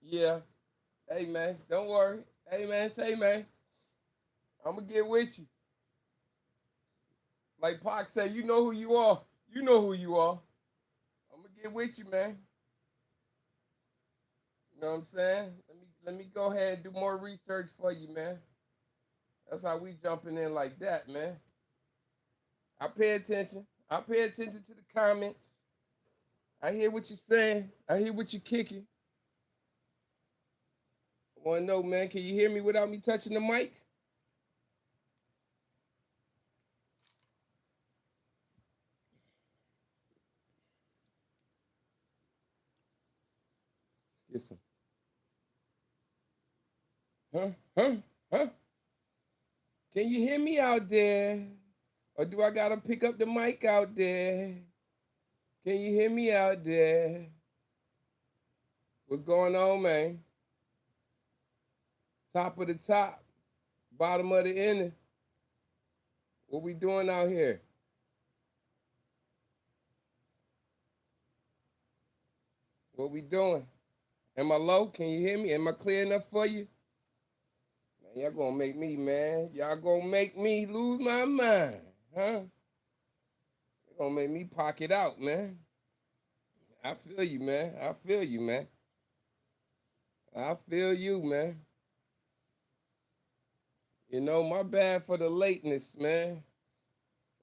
Yeah. Hey, man, don't worry. Hey, man, say, man, I'm going to get with you. Like Pac said, you know who you are. You know who you are. I'm going to get with you, man. You know what I'm saying? Let me go ahead and do more research for you, man. That's how we jumping in like that, man. I pay attention. I pay attention to the comments. I hear what you're saying. I hear what you're kicking. I want to know, man, can you hear me without me touching the mic? Let's get some. Huh? Huh? Huh? Can you hear me out there? Or do I got to pick up the mic out there? Can you hear me out there? What's going on, man? Top of the top, bottom of the inner. What we doing out here? What we doing? Am I low? Can you hear me? Am I clear enough for you? Man, y'all gonna make me, man. Y'all gonna make me lose my mind, huh? You gonna make me pocket out, man. I feel you, man. I feel you, man. I feel you, man. You know, my bad for the lateness, man.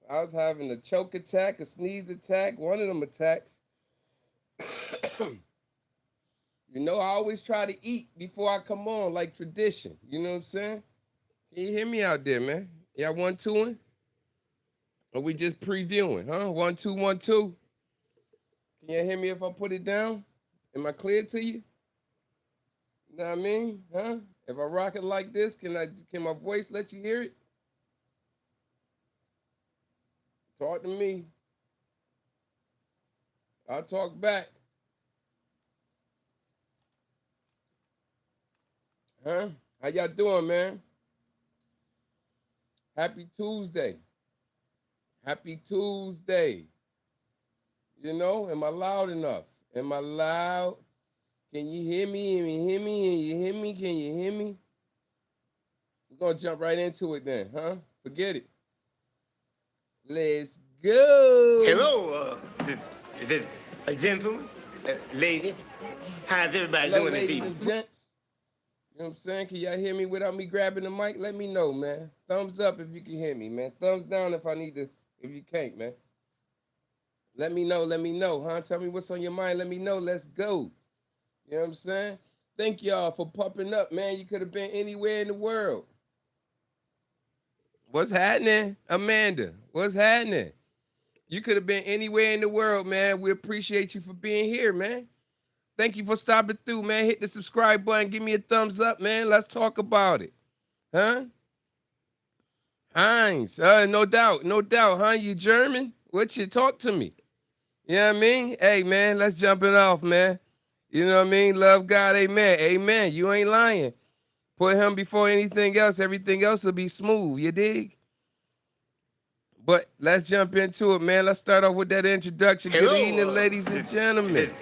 I was having a choke attack, a sneeze attack, one of them attacks. You know, I always try to eat before I come on, like tradition. You know what I'm saying? Can you hear me out there, man? Y'all 1-2ing? Or we just previewing, huh? 1-2, 1-2. Can you hear me if I put it down? Am I clear to you? You know what I mean? Huh? If I rock it like this, can my voice let you hear it? Talk to me. I'll talk back. Huh? How y'all doing, man? Happy Tuesday. Happy Tuesday. You know, am I loud enough? Am I loud? Can you hear me? Can you hear me? Can you hear me? Can you hear me? We're gonna jump right into it then, huh? Forget it. Let's go. Hello, gentlemen, lady. How's everybody Hello, doing this ladies evening? and gents. You know what I'm saying? Can y'all hear me without me grabbing the mic? Let me know, man. Thumbs up if you can hear me, man. Thumbs down if I need to, if you can't, man. Let me know, huh? Tell me what's on your mind. Let me know. Let's go. You know what I'm saying? Thank y'all for popping up, man. You could have been anywhere in the world. What's happening, Amanda? What's happening? You could have been anywhere in the world, man. We appreciate you for being here, man. Thank you for stopping through, man. Hit the subscribe button. Give me a thumbs up, man. Let's talk about it. Huh? Heinz. No doubt. No doubt, huh? You German? What you talk to me? You know what I mean? Hey, man, let's jump it off, man. You know what I mean? Love God, amen. Amen. You ain't lying. Put him before anything else. Everything else will be smooth. You dig? But let's jump into it, man. Let's start off with that introduction. Good evening, Hello, ladies and gentlemen.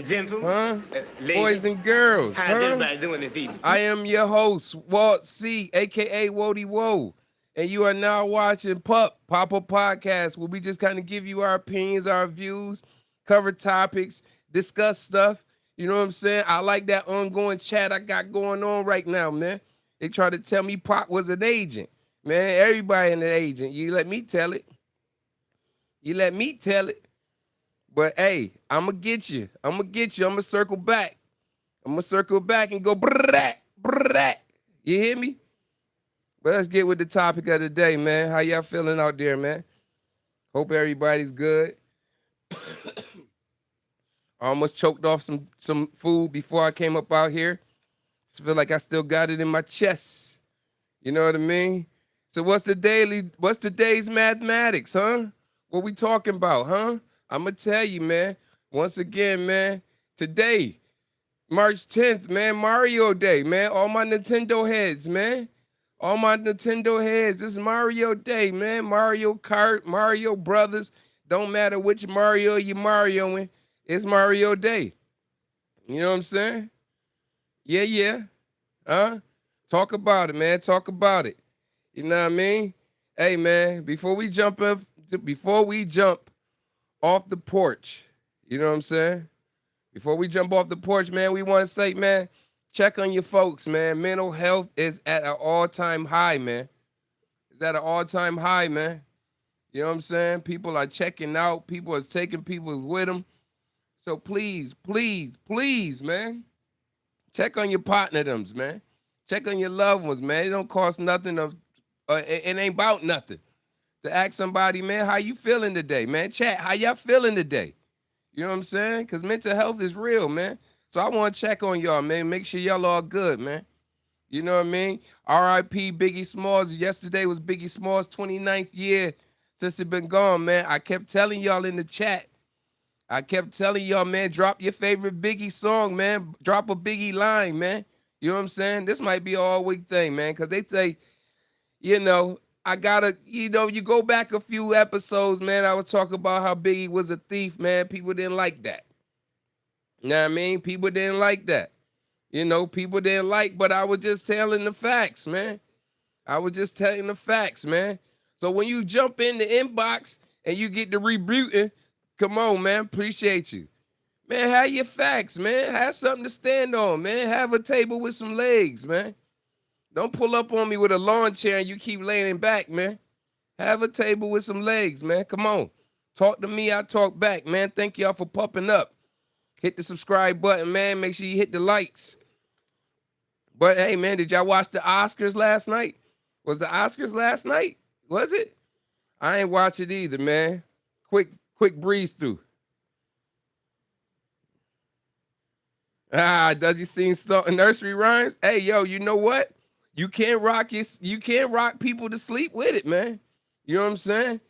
gentlemen, Huh? lady. Boys and girls, How's huh? everybody doing this evening? I am your host, Walt C., a.k.a. Wody Woe. And you are now watching P.U.P, Pop-Up Podcast, where we just kind of give you our opinions, our views, cover topics, discuss stuff. You know what I'm saying? I like that ongoing chat I got going on right now, man. They try to tell me Pop was an agent. Man, everybody an agent. You let me tell it. You let me tell it. But hey, I'm going to get you. I'm going to get you. I'm going to circle back. I'm going to circle back and go brrrrat, brrrrat. You hear me? But let's get with the topic of the day, man. How y'all feeling out there, man? Hope everybody's good. I almost choked off some food before I came up out here. I feel like I still got it in my chest. You know what I mean? So what's the day's mathematics, huh? What we talking about, huh? I'm gonna tell you, man. Once again, man, today, March 10th, man, Mario Day, man. All my Nintendo heads, man. All my Nintendo heads. It's Mario Day, man. Mario Kart, Mario Brothers. Don't matter which Mario you Marioing. It's Mario Day. You know what I'm saying? Yeah, yeah. Huh? Talk about it, man. Talk about it. You know what I mean? Hey, man, before we jump off the porch, you know what I'm saying? Before we jump off the porch, man, we want to say, man, check on your folks, man. Mental health is at an all-time high, man. It's at an all-time high, man. You know what I'm saying? People are checking out. People are taking people with them. So please, please, please, man, check on your partners, man. Check on your loved ones, man. It don't cost nothing. It ain't about nothing to ask somebody, man, how you feeling today, man? Chat, how y'all feeling today? You know what I'm saying? Because mental health is real, man. So I want to check on y'all, man. Make sure y'all all good, man. You know what I mean? R.I.P. Biggie Smalls. Yesterday was Biggie Smalls' 29th year since it been gone, man. I kept telling y'all in the chat. I kept telling y'all, man, drop your favorite Biggie song, man. Drop a Biggie line, man. You know what I'm saying? This might be an all week thing, man, because they say, you know, I gotta, you go back a few episodes, man. I was talking about how Biggie was a thief, man. People didn't like that. You know what I mean? People didn't like that. People didn't like, but I was just telling the facts, man. I was just telling the facts, man. So when you jump in the inbox and you get the rebooting, come on, man. Appreciate you. Man, have your facts, man. Have something to stand on, man. Have a table with some legs, man. Don't pull up on me with a lawn chair and you keep laying back, man. Have a table with some legs, man. Come on. Talk to me, I talk back, man. Thank y'all for popping up. Hit the subscribe button, man. Make sure you hit the likes. But hey, man, did y'all watch the Oscars last night? Was the Oscars last night? Was it? I ain't watch it either, man. Quick breeze through. Does he sing nursery rhymes? Hey, yo, you know what? You can't rock people to sleep with it, man. You know what I'm saying?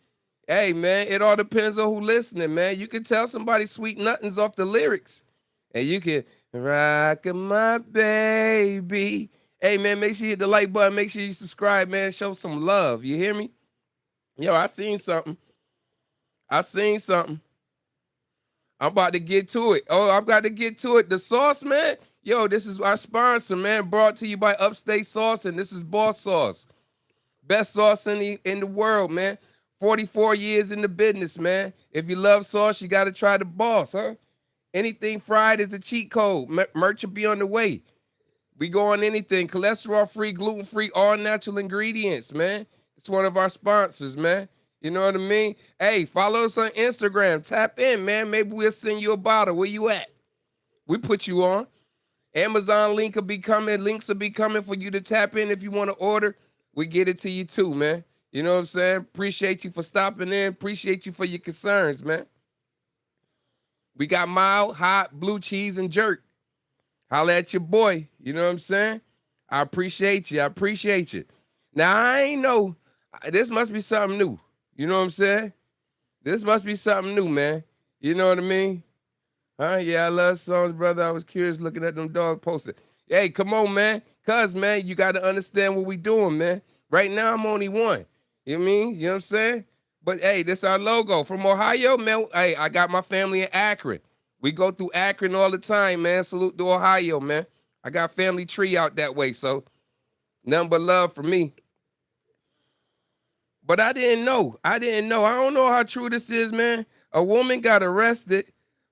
Hey, man, it all depends on who listening, man. You can tell somebody sweet nothings off the lyrics. And you can rock my baby. Hey, man, make sure you hit the like button. Make sure you subscribe, man. Show some love. You hear me? Yo, I seen something. I'm about to get to it. Oh, I've got to get to it. The sauce, man. Yo, this is our sponsor, man. Brought to you by Upstate Sauce, and this is Boss Sauce. Best sauce in the world, man. 44 years in the business, man. If you love sauce, you got to try the Boss, huh? Anything fried is a cheat code. Merch will be on the way. We go on anything. Cholesterol-free, gluten-free, all natural ingredients, man. It's one of our sponsors, man. You know what I mean? Hey, follow us on Instagram. Tap in, man. Maybe we'll send you a bottle. Where you at? We put you on. Amazon links will be coming for you to tap in if you want to order. We get it to you too, man. You know what I'm saying? Appreciate you for stopping in. Appreciate you for your concerns, man. We got mild, hot, blue cheese, and jerk. Holla at your boy. You know what I'm saying? I appreciate you. Now, I ain't know. This must be something new. You know what I'm saying? This must be something new, man. You know what I mean? Huh? Yeah, I love songs, brother. I was curious looking at them dogs posted. Hey, come on, man. Cuz, man, you got to understand what we doing, man. Right now, I'm only one. You know what I mean? You know what I'm saying? But, hey, this our logo. From Ohio, man. Hey, I got my family in Akron. We go through Akron all the time, man. Salute to Ohio, man. I got family tree out that way, so nothing but love for me. But I didn't know. I don't know how true this is, man. A woman got arrested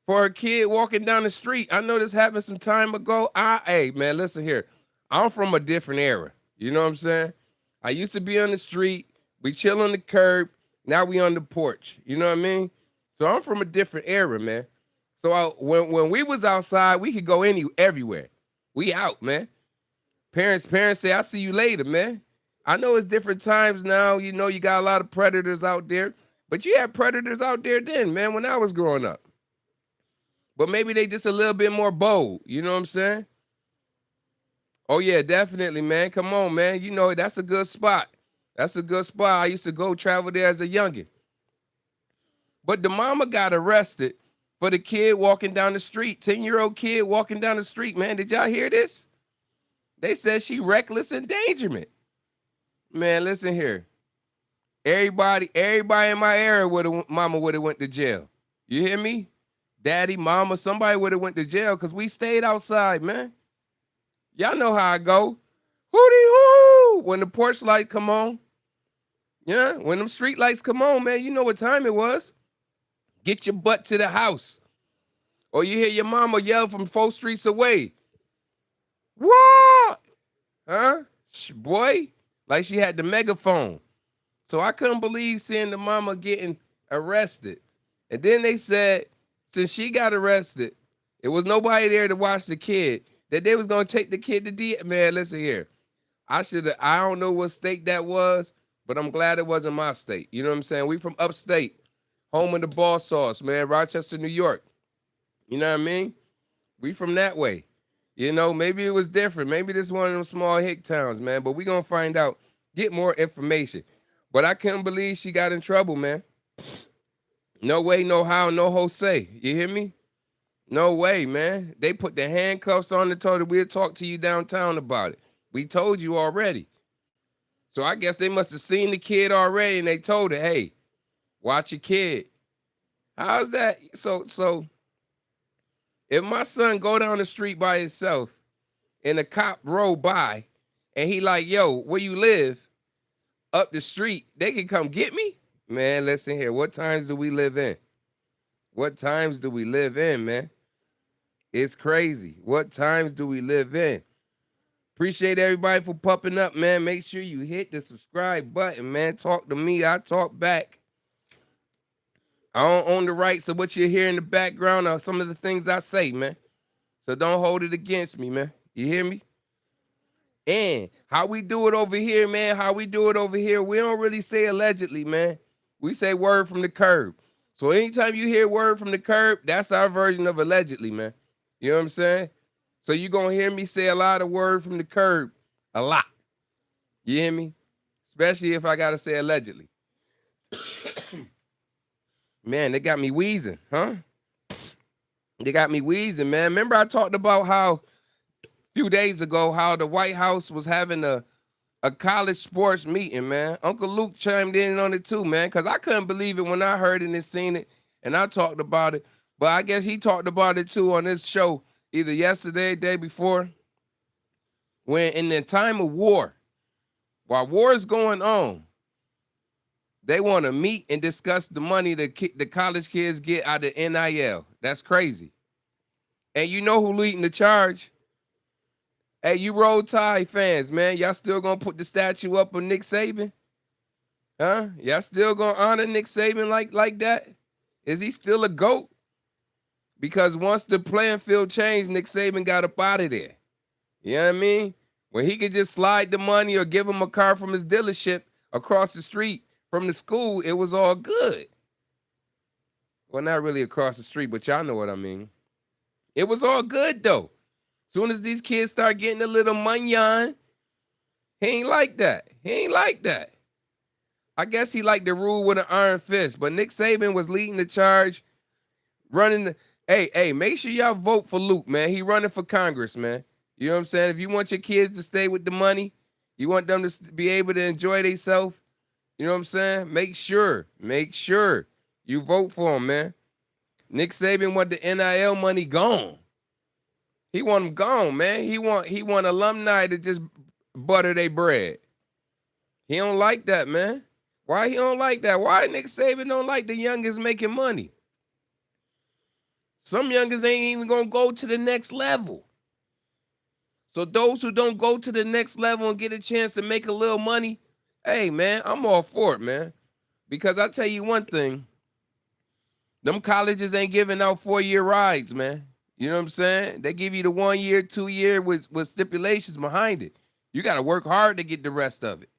for a kid walking down the street. I know this happened some time ago. Hey, man, listen here. I'm from a different era. You know what I'm saying? I used to be on the street. We chill on the curb. Now we on the porch. You know what I mean? So I'm from a different era, man. So when we was outside, we could go everywhere. We out, man. Parents say, "I'll see you later, man." I know it's different times now. You know, you got a lot of predators out there, but you had predators out there then, man, when I was growing up. But maybe they just a little bit more bold. You know what I'm saying? Oh, yeah, definitely, man. Come on, man. You know, that's a good spot. That's a good spot. I used to go travel there as a youngin'. But the mama got arrested for the kid walking down the street, 10-year-old kid walking down the street, man. Did y'all hear this? They said she reckless endangerment. Man, listen here. Everybody in my area mama would have went to jail. You hear me? Daddy, mama, somebody would have went to jail because we stayed outside, man. Y'all know how I go. Hootie hoo! When the porch light come on, yeah, when them street lights come on, man, you know what time it was. Get your butt to the house. Or you hear your mama yell from 4 streets away. What? Huh? Boy, like she had the megaphone. So I couldn't believe seeing the mama getting arrested. And then they said, since she got arrested, it was nobody there to watch the kid, that they was gonna take the kid to Man, listen here. I don't know what state that was, but I'm glad it wasn't my state. You know what I'm saying? We from upstate, home of the ball sauce, man, Rochester, New York. You know what I mean? We from that way. You know, maybe it was different. Maybe this one of them small hick towns, man. But we gonna find out, get more information. But I couldn't believe she got in trouble, man. No way, no how, no Jose. You hear me? No way, man. They put the handcuffs on and told her we'll talk to you downtown about it. We told you already. So I guess they must have seen the kid already and they told her, hey, watch your kid. How's that? So if my son go down the street by himself and a cop roll by and he like, yo, where you live? Up the street, they can come get me? Man, listen here. What times do we live in? What times do we live in, man? It's crazy. What times do we live in? Appreciate everybody for popping up, man. Make sure you hit the subscribe button, man. Talk to me. I talk back. I don't own the rights of what you hear in the background or some of the things I say, man. So don't hold it against me, man. You hear me? And how we do it over here, man, we don't really say allegedly, man. We say word from the curb. So anytime you hear word from the curb, that's our version of allegedly, man. You know what I'm saying? So you're going to hear me say a lot of word from the curb, a lot. You hear me? Especially if I got to say allegedly. Man, they got me wheezing, huh? They got me wheezing, man. Remember I talked about how few days ago how the White House was having a college sports meeting, man. Uncle Luke chimed in on it too, man, because I couldn't believe it when I heard it and seen it, and I talked about it. But I guess he talked about it too on this show, either yesterday or day before, when in the time of war, while war is going on, they want to meet and discuss the money the college kids get out of NIL. That's crazy. And you know who leading the charge? Hey, you Roll Tide fans, man, y'all still gonna put the statue up of Nick Saban? Huh? Y'all still gonna honor Nick Saban like that? Is he still a GOAT? Because once the playing field changed, Nick Saban got up out of there. You know what I mean? When he could just slide the money or give him a car from his dealership across the street from the school, it was all good. Well, not really across the street, but y'all know what I mean. It was all good though. Soon as these kids start getting a little money on, he ain't like that. He ain't like that. I guess he liked to rule with an iron fist, but Nick Saban was leading the charge, running the, hey, make sure y'all vote for Luke, man. He running for Congress, man. You know what I'm saying? If you want your kids to stay with the money, you want them to be able to enjoy themselves, you know what I'm saying? Make sure you vote for him, man. Nick Saban want the NIL money gone. He want them gone, man. He want alumni to just butter their bread. He don't like that, man. Why he don't like that? Why Nick Saban don't like the youngest making money? Some youngers ain't even gonna go to the next level. So those who don't go to the next level and get a chance to make a little money, hey, man, I'm all for it, man. Because I tell you one thing, them colleges ain't giving out 4-year rides, man. You know what I'm saying? They give you the 1 year, 2 year with stipulations behind it. You got to work hard to get the rest of it.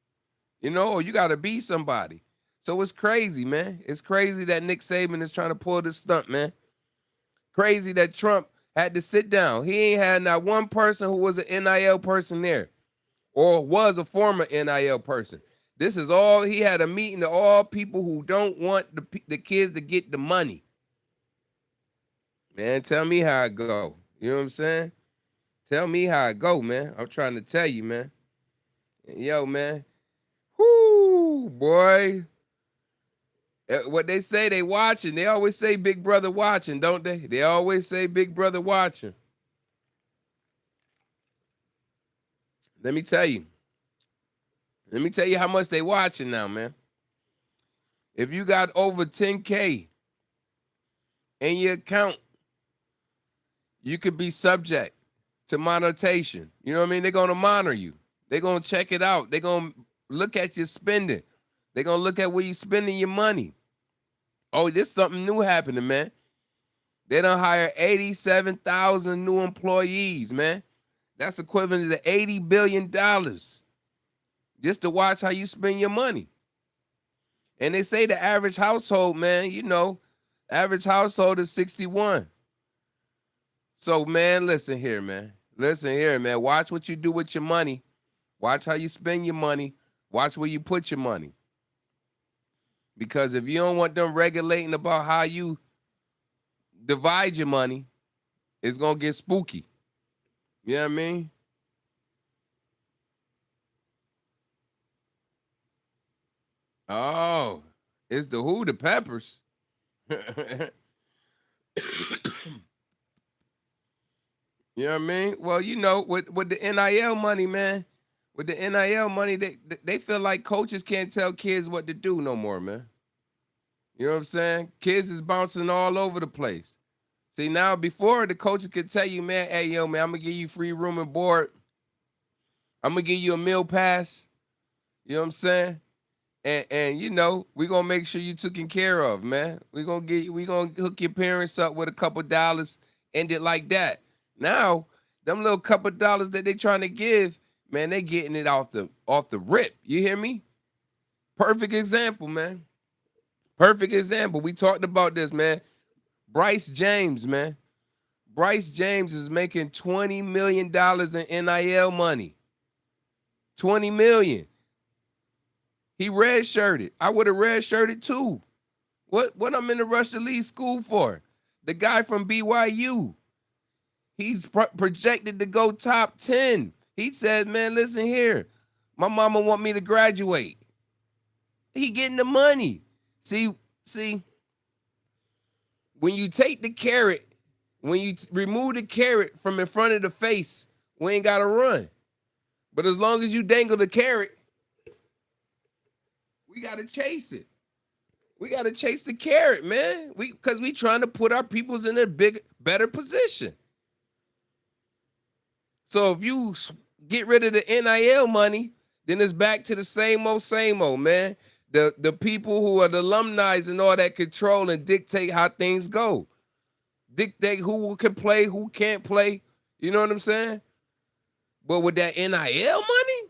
You know, or you got to be somebody. So it's crazy, man. It's crazy that Nick Saban is trying to pull this stunt, man. Crazy that Trump had to sit down. He ain't had not one person who was an NIL person there or was a former NIL person. This is all, he had a meeting of all people who don't want the kids to get the money. Man, tell me how it go. You know what I'm saying? Tell me how it go, man. I'm trying to tell you, man. Yo, man. Whoo, boy. What they say, they watching. They always say Big Brother watching, don't they? They always say Big Brother watching. Let me tell you. Let me tell you how much they watching now, man. If you got over 10K in your account, you could be subject to monetization. You know what I mean? They're gonna monitor you. They're gonna check it out. They're gonna look at your spending. They're gonna look at where you spending your money. Oh, this something new happening, man. They done hire 87,000 new employees, man. That's equivalent to $80 billion just to watch how you spend your money. And they say the average household, man, average household is 61. So, man, listen here, man. Listen here, man. Watch what you do with your money. Watch how you spend your money. Watch where you put your money. Because if you don't want them regulating about how you divide your money, it's going to get spooky. You know what I mean? Oh, it's the who? The Peppers. You know what I mean? Well, with the NIL money, man, with the NIL money, they feel like coaches can't tell kids what to do no more, man. You know what I'm saying? Kids is bouncing all over the place. See, now before the coaches could tell you, man, hey, yo, man, I'm going to give you free room and board. I'm going to give you a meal pass. You know what I'm saying? And we're going to make sure you taken care of, man. We're going to hook your parents up with a couple dollars, end it like that. Now, them little couple dollars that they trying to give, man, they getting it off the rip. You hear me? Perfect example, man. Perfect example. We talked about this, man. Bryce James, man. Bryce James is making $20 million in NIL money. $20 million. He red-shirted. I would have red-shirted too. What I'm in the rush to leave school for? The guy from BYU. He's projected to go top 10. He said, man, listen here. My mama want me to graduate. He getting the money. See, when you take the carrot, when you remove the carrot from in front of the face, we ain't got to run. But as long as you dangle the carrot, we got to chase it. We got to chase the carrot, man. Because we trying to put our peoples in a better position. So if you get rid of the NIL money, then it's back to the same old, man. The people who are the alumni and all that control and dictate how things go. Dictate who can play, who can't play. You know what I'm saying? But with that NIL money,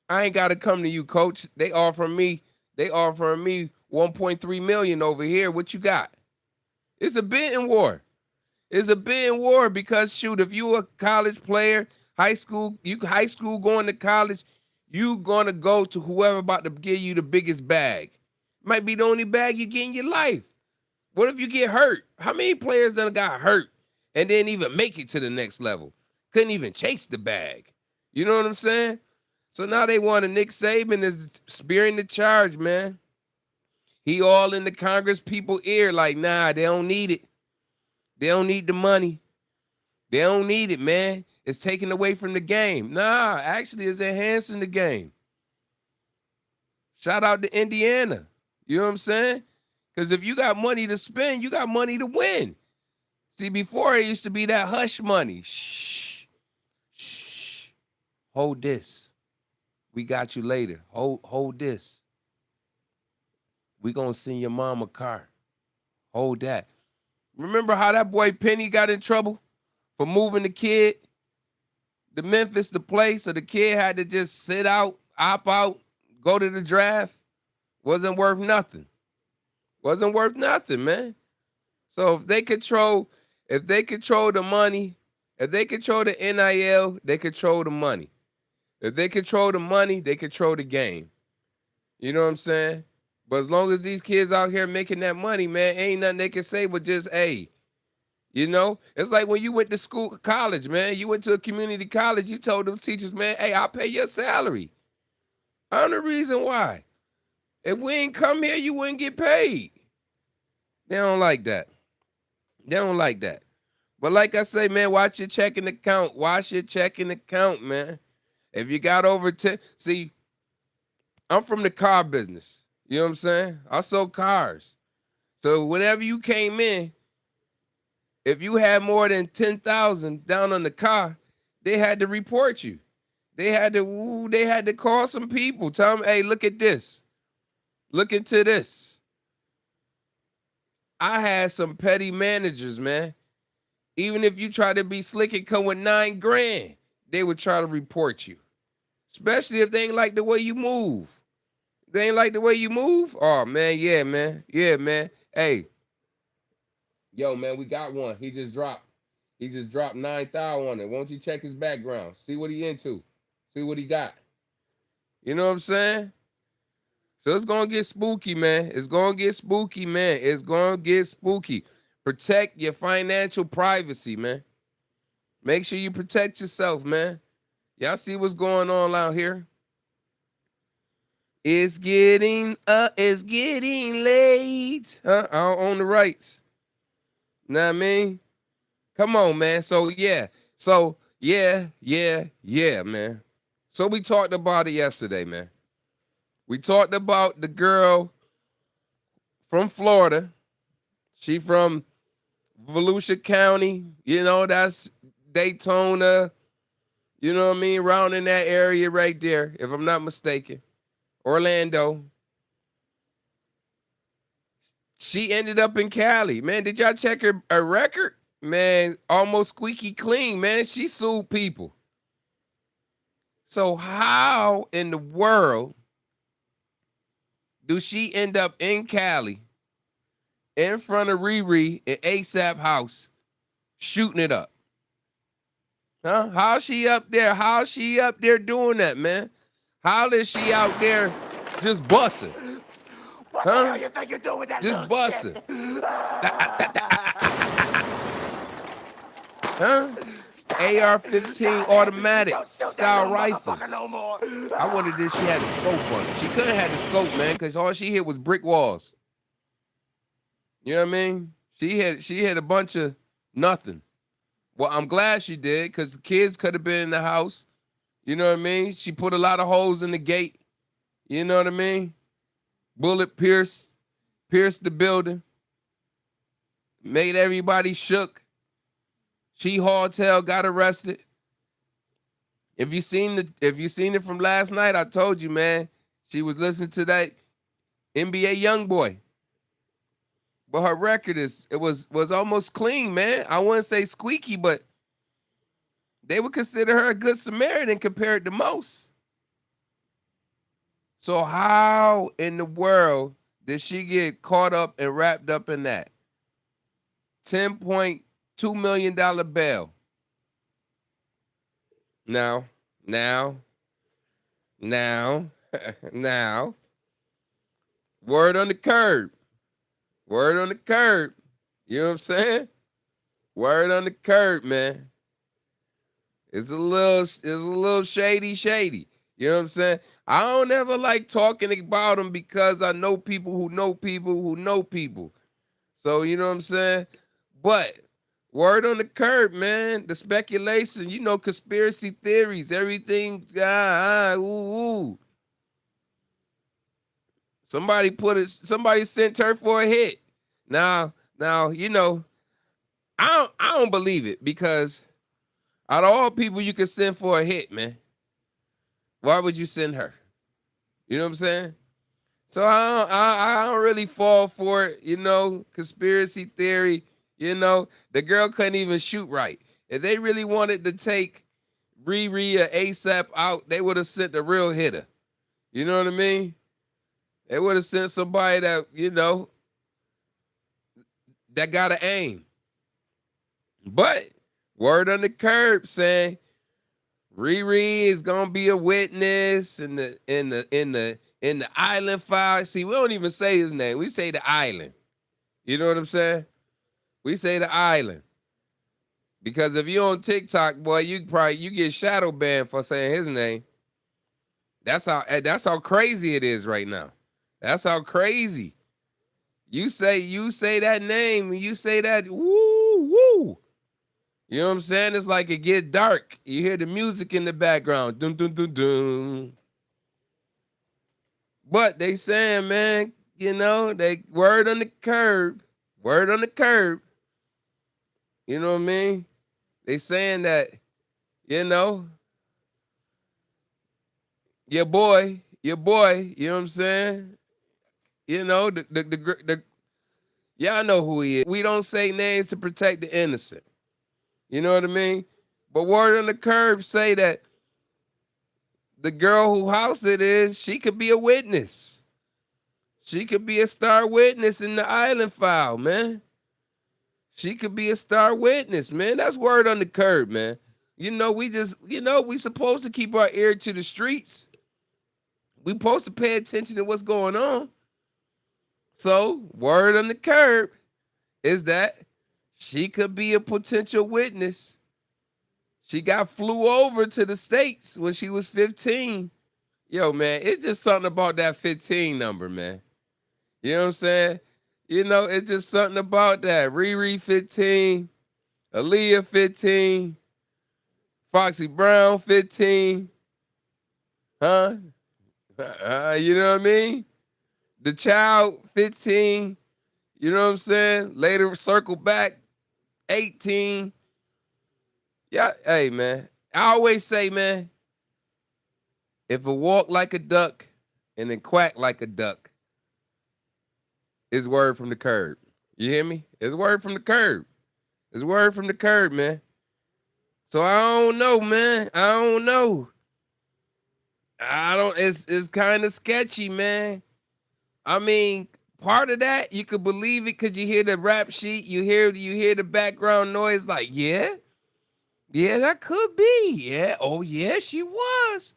I ain't got to come to you, coach. They offering me 1.3 million over here. What you got? It's a bidding war. It's a bidding war because shoot, if you a college player, high school going to college, you gonna go to whoever about to give you the biggest bag. Might be the only bag you get in your life. What if you get hurt? How many players done got hurt and didn't even make it to the next level? Couldn't even chase the bag. You know what I'm saying? So now they want a Nick Saban is spearing the charge, man. He all in the Congress people ear like, nah, they don't need it. They don't need the money. They don't need it, man. It's taken away from the game. Nah, actually, it's enhancing the game. Shout out to Indiana. You know what I'm saying? Because if you got money to spend, you got money to win. See, before it used to be that hush money. Shh. Hold this. We got you later. Hold this. We gonna send your mom a car. Hold that. Remember how that boy Penny got in trouble for moving the kid to Memphis to play, so the kid had to just sit out, opt out, go to the draft? Wasn't worth nothing. Wasn't worth nothing, man. So if they control the money, if they control the NIL, they control the money. If they control the money, they control the game. You know what I'm saying? But as long as these kids out here making that money, man, ain't nothing they can say but just, hey, it's like when you went to school, college, man. You went to a community college, you told them teachers, man, hey, I'll pay your salary. I don't know the reason why. If we ain't come here, you wouldn't get paid. They don't like that. They don't like that. But like I say, man, watch your checking account. Watch your checking account, man. If you got over 10, see, I'm from the car business. You know what I'm saying? I sold cars. So whenever you came in, if you had more than 10,000 down on the car, they had to report you. They had to call some people. Tell them, hey, look at this. Look into this. I had some petty managers, man. Even if you try to be slick and come with 9 grand, they would try to report you. Especially if they ain't like the way you move. They ain't like the way you move. Oh man, yeah, man. Yeah, man. Hey, yo, man, we got one. He just dropped. He just dropped 9,000 on it. Won't you check his background? See what he into. See what he got. You know what I'm saying? So it's gonna get spooky, man. It's gonna get spooky, man. It's gonna get spooky. Protect your financial privacy, man. Make sure you protect yourself, man. Y'all see what's going on out here? It's getting late. Huh? I don't own the rights. Know what I mean? Come on, man. So yeah. Yeah, man. So we talked about it yesterday, man. We talked about the girl from Florida. She from Volusia County. You know, that's Daytona. You know what I mean? Around in that area right there, if I'm not mistaken. Orlando. She ended up in Cali. Man, did y'all check her record? Man, almost squeaky clean, man. She sued people. So how in the world do she end up in Cali in front of Riri in ASAP house shooting it up? Huh? How's she up there? How's she up there doing that, man? How is she out there just busting? What Huh? the hell you think you're doing with that Just little busting. shit? Huh? AR-15 automatic Don't shoot that style little rifle. motherfucker no more. I wondered if she had a scope on it. She couldn't have the scope, man, because all she hit was brick walls. You know what I mean? She had a bunch of nothing. Well, I'm glad she did, because the kids could have been in the house. You know what I mean? She put a lot of holes in the gate. You know what I mean? Bullet pierced the building. Made everybody shook. She hauled tail, got arrested. If you seen it from last night, I told you, man, she was listening to that NBA YoungBoy. But her record was almost clean, man. I wouldn't say squeaky, but they would consider her a good Samaritan compared to most. So how in the world did she get caught up and wrapped up in that? $10.2 million bail. Now, now, now, now, word on the curb. Word on the curb. You know what I'm saying? Word on the curb, man. It's a little shady. You know what I'm saying? I don't ever like talking about them because I know people who know people who know people. So, you know what I'm saying? But word on the curb, man. The speculation, you know, conspiracy theories, everything. Ooh. Somebody sent her for a hit. Now, you know, I don't believe it because out of all people you could send for a hit, man, why would you send her? You know what I'm saying? So I don't really fall for it, you know, conspiracy theory. You know, the girl couldn't even shoot right. If they really wanted to take Riri or ASAP out, they would have sent a real hitter. You know what I mean? They would have sent somebody that, you know, that got to aim. But word on the curb saying Riri is gonna be a witness in the island file. See, we don't even say his name. We say the island. You know what I'm saying? We say the island. Because if you're on TikTok, boy, you get shadow banned for saying his name. That's how crazy it is right now. That's how crazy. You say that name, you say that, woo. You know what I'm saying? It's like it get dark. You hear the music in the background. Dun dun dun dun. But they saying, man, you know, they word on the curb. Word on the curb. You know what I mean? They saying that, you know, your boy, you know what I'm saying? You know, the y'all know who he is. We don't say names to protect the innocent. You know what I mean? But word on the curb say that the girl who house it is, she could be a witness. She could be a star witness in the island file, man. She could be a star witness, man. That's word on the curb, man. You know, we supposed to keep our ear to the streets. We supposed to pay attention to what's going on. So, word on the curb is that she could be a potential witness. She got flew over to the States when she was 15. Yo, man, it's just something about that 15 number, man. You know what I'm saying? You know, it's just something about that. Riri 15, Aaliyah 15, Foxy Brown 15. Huh? You know what I mean? The Child 15. You know what I'm saying? Later circle back 18. Yeah, hey man. I always say, man, if it walk like a duck and then quack like a duck, it's word from the curb. You hear me? It's word from the curb. It's word from the curb, man. So I don't know, man. I don't know. I don't. It's kind of sketchy, man. I mean, part of that you could believe it because you hear the rap sheet, you hear the background noise, like yeah, that could be, yeah. Oh yeah, she was.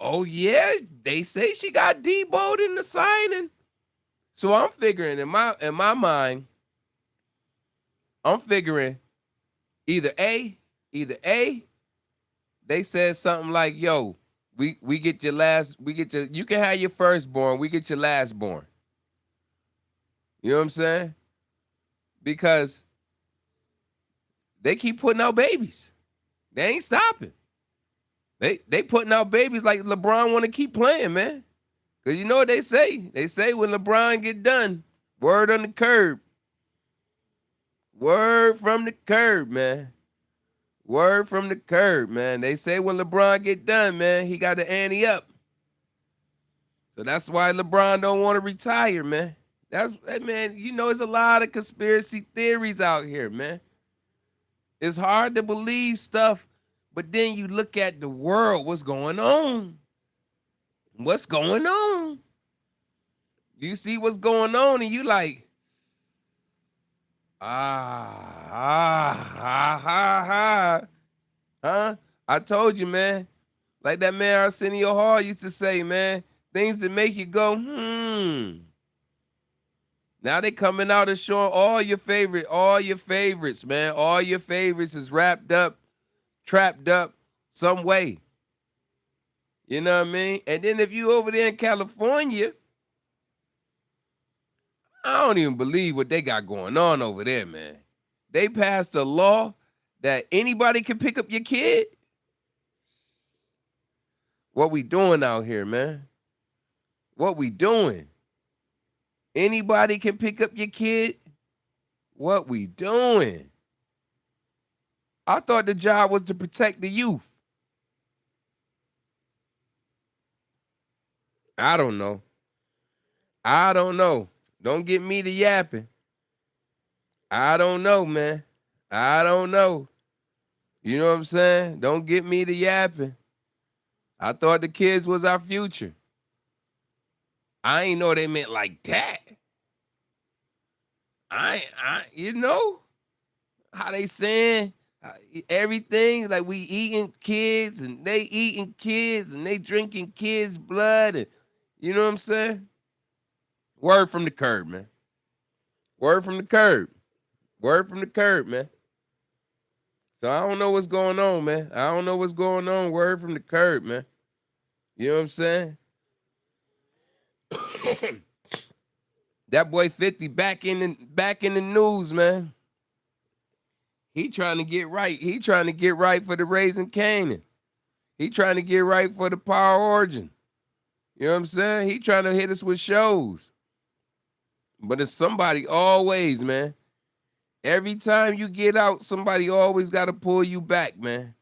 Oh yeah, they say she got deboed in the signing. So I'm figuring in my mind, I'm figuring either A, either A, they said something like, yo, we get your last, we get your, you can have your firstborn, we get your lastborn. You know what I'm saying? Because they keep putting out babies. They ain't stopping. They putting out babies like LeBron want to keep playing, man. Cause you know what they say? They say when LeBron get done, word on the curb. Word from the curb, man. Word from the curb, man. They say when LeBron get done, man, he got to ante up. So that's why LeBron don't want to retire, man. Man, you know, there's a lot of conspiracy theories out here, man. It's hard to believe stuff, but then you look at the world, what's going on? What's going on? You see what's going on, and you like, huh? I told you, man. Like that man Arsenio Hall used to say, man, things that make you go, Now they coming out and showing all your favorites, man. All your favorites is wrapped up, trapped up some way. You know what I mean? And then if you over there in California, I don't even believe what they got going on over there, man. They passed a law that anybody can pick up your kid. What we doing out here, man? What we doing? Anybody can pick up your kid? What we doing? I thought the job was to protect the youth. I don't know. I don't know. Don't get me to yapping. I don't know, man. I don't know. You know what I'm saying? Don't get me to yapping. I thought the kids was our future. I ain't know they meant like that. You know how they saying everything like we eating kids and they eating kids and they drinking kids' blood and you know what I'm saying? Word from the curb, man. Word from the curb. Word from the curb, man. So I don't know what's going on, man. I don't know what's going on. Word from the curb, man. You know what I'm saying? That boy 50 back in the news, man. He trying to get right. He trying to get right for the Raising Canaan. He trying to get right for the Power Origin. You know what I'm saying? He trying to hit us with shows. But it's somebody always, man. Every time you get out, somebody always got to pull you back, man.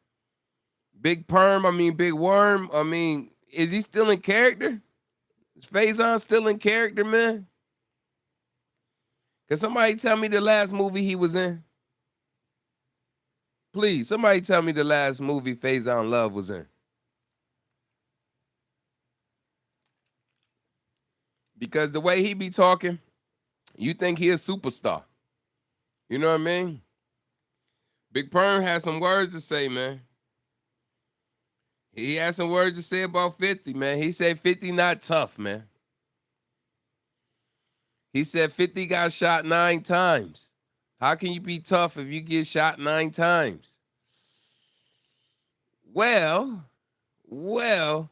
Big Big Worm, is he still in character? Is Faison still in character, man? Can somebody tell me the last movie he was in? Please, somebody tell me the last movie Faison Love was in. Because the way he be talking, you think he a superstar. You know what I mean? Big Perm has some words to say, man. He has some words to say about 50, man. He said 50 not tough, man. He said 50 got shot 9 times. How can you be tough if you get shot 9 times? Well, you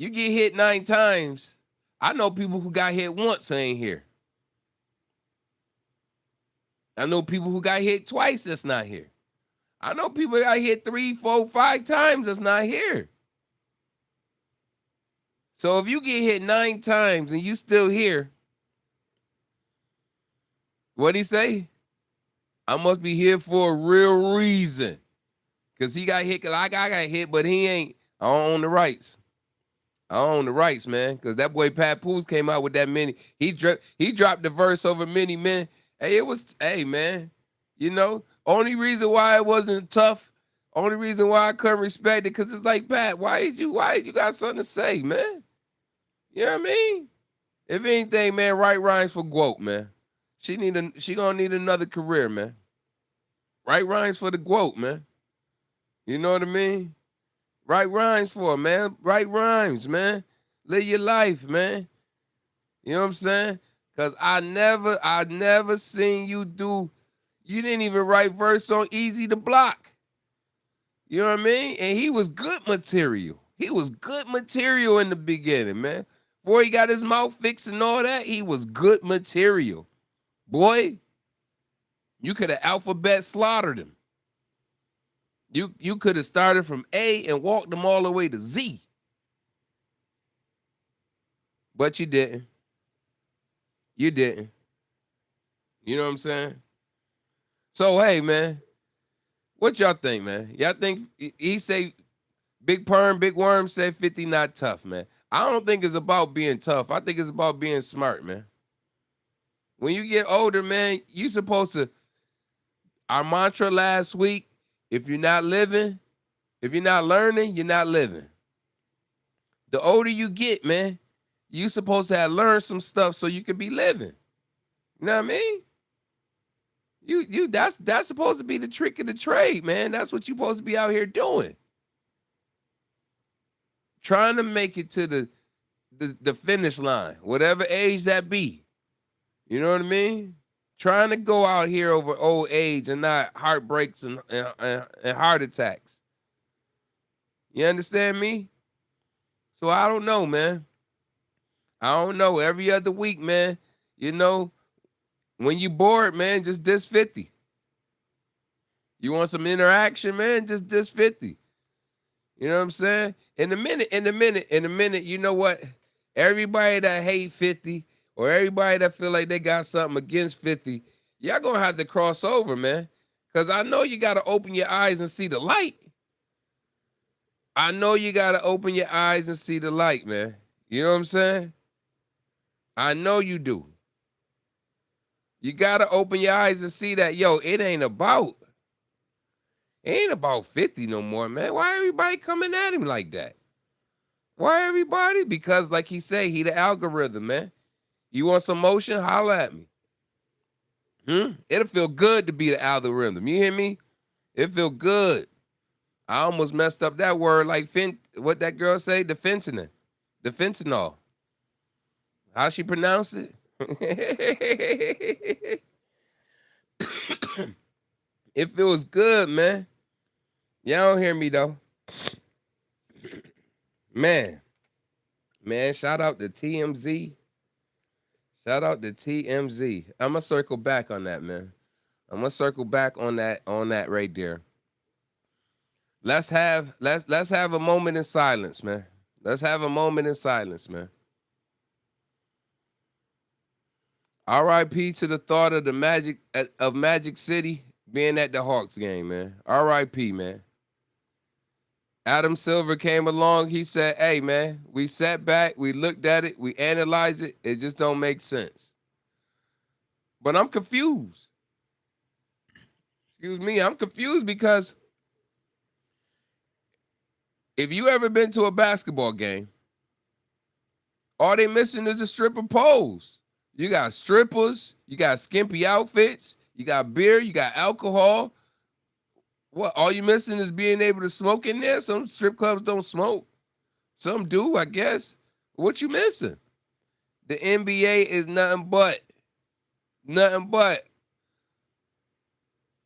get hit 9 times. I know people who got hit once and ain't here. I know people who got hit twice that's not here. I know people that got hit 3, 4, 5 times that's not here. So if you get hit 9 times and you still here, what'd he say? I must be here for a real reason. Cause he got hit, cause I got hit, but he ain't. I don't own the rights. I don't own the rights, man. Cause that boy Pat Poos came out with that mini. He dropped the verse over many men. Hey man, you know, only reason why it wasn't tough, only reason why I couldn't respect it, cause it's like, Pat, why you got something to say, man? You know what I mean? If anything, man, Right Rhymes for Gwoat, man. She gonna need another career, man. Right Rhymes for the Gwoat, man. You know what I mean? Right rhymes for it, man. Right rhymes, man. Live your life, man. You know what I'm saying? Cause I never seen you didn't even write verse on Easy to Block. You know what I mean? And he was good material. He was good material in the beginning, man. Before he got his mouth fixed and all that, he was good material. Boy, you could have alphabet slaughtered him. You could have started from A and walked them all the way to Z. But you didn't. You didn't. You know what I'm saying? So, hey, man, what y'all think, man? Y'all think he say Big Perm, Big Worm said 50 not tough, man. I don't think it's about being tough. I think it's about being smart, man. When you get older, man, you supposed to, our mantra last week, if you're not living, if you're not learning, you're not living. The older you get, man, you supposed to have learned some stuff so you can be living. You know what I mean? That's supposed to be the trick of the trade, man. That's what you're supposed to be out here doing. Trying to make it to the finish line, whatever age that be. You know what I mean? Trying to go out here over old age and not heartbreaks and heart attacks. You understand me? So I don't know, man. I don't know. Every other week, man, you know, when you bored, man, just diss 50. You want some interaction, man, just diss 50. You know what I'm saying? In a minute, you know what? Everybody that hate 50 or everybody that feel like they got something against 50, y'all gonna have to cross over, man. Cause I know you gotta open your eyes and see the light. I know you gotta open your eyes and see the light, man. You know what I'm saying? I know you do. You gotta open your eyes and see that, yo, it ain't about 50 no more, man. Why everybody coming at him like that? Why everybody? Because like he say, he the algorithm, man. You want some motion? Holla at me. It'll feel good to be the algorithm. You hear me? It feel good. I almost messed up that word like what that girl say? The fentanyl. The fentanyl. How she pronounce it? It feels good, man. Y'all don't hear me though. Man, shout out to TMZ. Shout out to TMZ. I'm gonna circle back on that, man. I'm gonna circle back on that right there. Let's have a moment in silence, man. Let's have a moment in silence, man. R.I.P. to the thought of the Magic City being at the Hawks game, man. R.I.P. man. Adam Silver came along. He said, "Hey, man, we sat back, we looked at it, we analyzed it. It just don't make sense." But I'm confused. Excuse me, I'm confused because if you ever been to a basketball game, all they missing is a stripper poles. You got strippers, you got skimpy outfits, you got beer, you got alcohol. What? All you missing is being able to smoke in there. Some strip clubs don't smoke. Some do, I guess. What you missing? The NBA is nothing but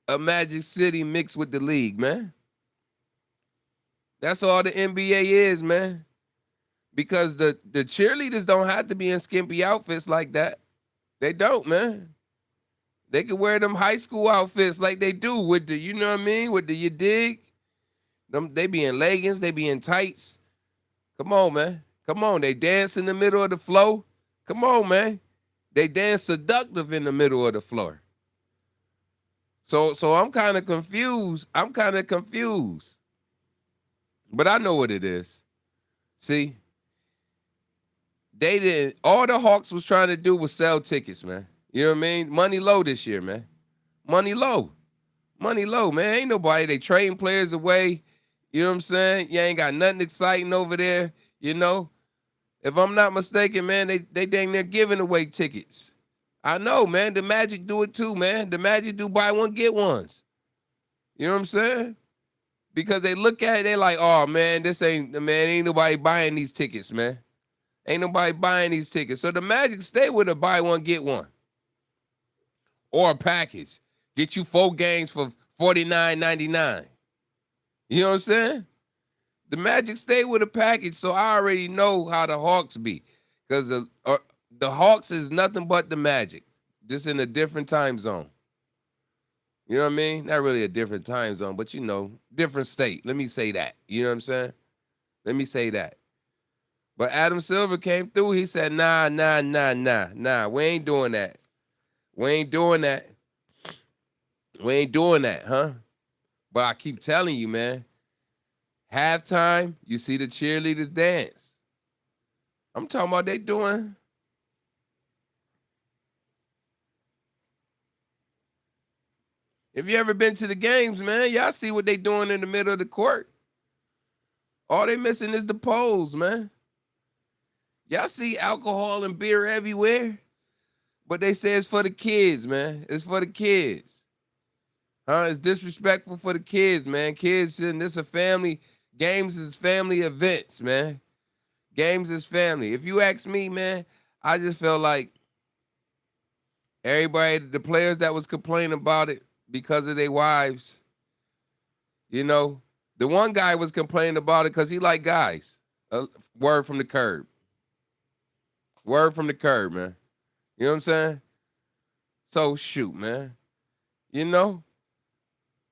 a Magic City mixed with the league, man. That's all the NBA is, man. Because the cheerleaders don't have to be in skimpy outfits like that. They don't, man. They can wear them high school outfits like they do with the, you know what I mean? With the, you dig? They be in leggings, they be in tights. Come on, man. Come on. They dance in the middle of the floor. Come on, man. They dance seductive in the middle of the floor. So I'm kind of confused. But I know what it is. See, they didn't, all the Hawks was trying to do was sell tickets, man. You know what I mean? Money low this year, man. Money low. Money low, man. Ain't nobody. They trading players away. You know what I'm saying? You ain't got nothing exciting over there, you know? If I'm not mistaken, man, they dang near giving away tickets. I know, man. The Magic do it too, man. The Magic do buy one, get ones. You know what I'm saying? Because they look at it, they like, oh, man, ain't nobody buying these tickets, man. Ain't nobody buying these tickets. So the Magic stay with a buy one, get one. Or a package. Get you 4 games for $49.99. You know what I'm saying? The Magic stay with a package, so I already know how the Hawks be. Because the Hawks is nothing but the Magic, just in a different time zone. You know what I mean? Not really a different time zone, but you know, different state. Let me say that. You know what I'm saying? Let me say that. But Adam Silver came through. He said, nah, we ain't doing that. We ain't doing that. We ain't doing that, huh? But I keep telling you, man, halftime, you see the cheerleaders dance. I'm talking about they doing. If you ever been to the games, man, y'all see what they doing in the middle of the court. All they missing is the poles, man. Y'all see alcohol and beer everywhere, but they say it's for the kids, man. It's for the kids. It's disrespectful for the kids, man. Kids, and this a family. Games is family events, man. Games is family. If you ask me, man, I just felt like everybody, the players that was complaining about it because of their wives, you know, the one guy was complaining about it because he like guys. Word from the curb. Word from the curb, man. You know what I'm saying? So shoot, man. You know,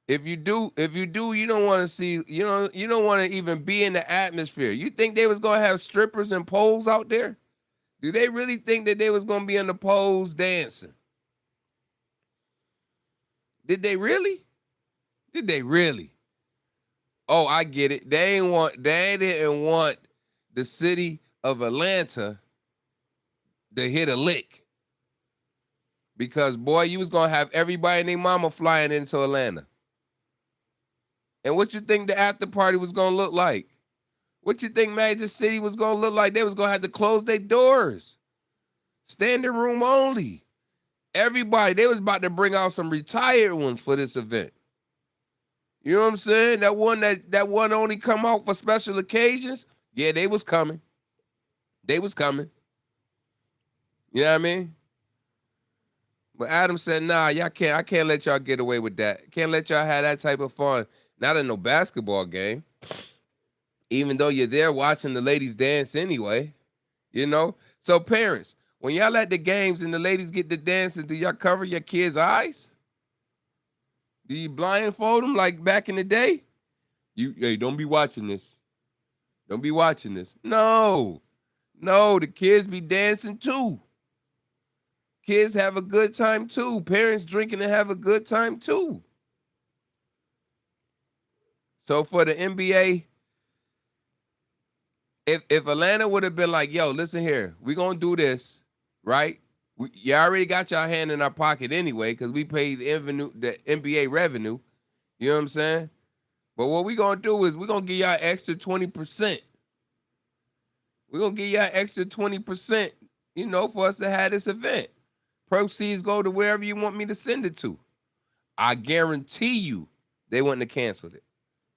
if you do, you don't want to see, you don't want to even be in the atmosphere. You think they was gonna have strippers and poles out there? Do they really think that they was gonna be in the poles dancing? Did they really? Did they really? Oh, I get it. They didn't want the city of Atlanta to hit a lick. Because boy, you was gonna have everybody and their mama flying into Atlanta. And what you think the after party was gonna look like? What you think Magic City was gonna look like? They was gonna have to close their doors. Standing room only. Everybody, they was about to bring out some retired ones for this event. You know what I'm saying? That one only come out for special occasions. Yeah, they was coming. They was coming. You know what I mean? But Adam said, nah, I can't let y'all get away with that. Can't let y'all have that type of fun. Not in no basketball game. Even though you're there watching the ladies dance anyway. You know? So parents, when y'all at the games and the ladies get to dancing, do y'all cover your kids' eyes? Do you blindfold them like back in the day? Hey, don't be watching this. Don't be watching this. No, no, the kids be dancing too. Kids have a good time too. Parents drinking and have a good time too. So for the NBA, if Atlanta would have been like, yo, listen here, we gonna do this, right? You already got your hand in our pocket anyway, because we paid the NBA revenue. You know what I'm saying? But what we gonna do is we gonna give y'all extra 20%. We're gonna give y'all extra 20%, for us to have this event. Proceeds go to wherever you want me to send it to. I guarantee you they wouldn't have canceled it.